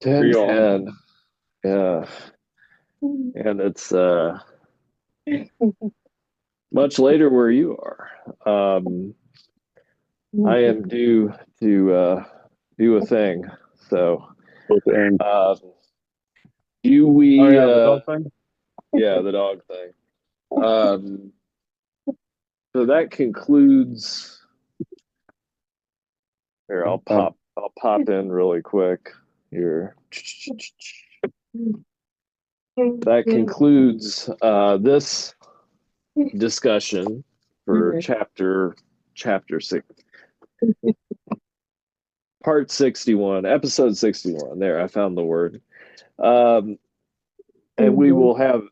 10 you all. 10. Yeah. And it's much later where you are. I am due to do a thing. So do we Oh yeah, the dog thing? yeah, the dog thing. So that concludes. Here, I'll pop in really quick here. That concludes this discussion for chapter 6, part 61, episode 61. There, I found the word. And we will have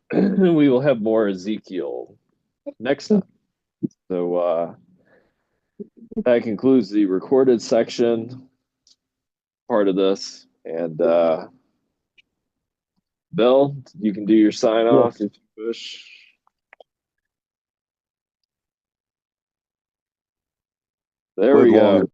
more Ezekiel next time. So that concludes the recorded section part of this. And Bill, you can do your sign off if you wish. There we go.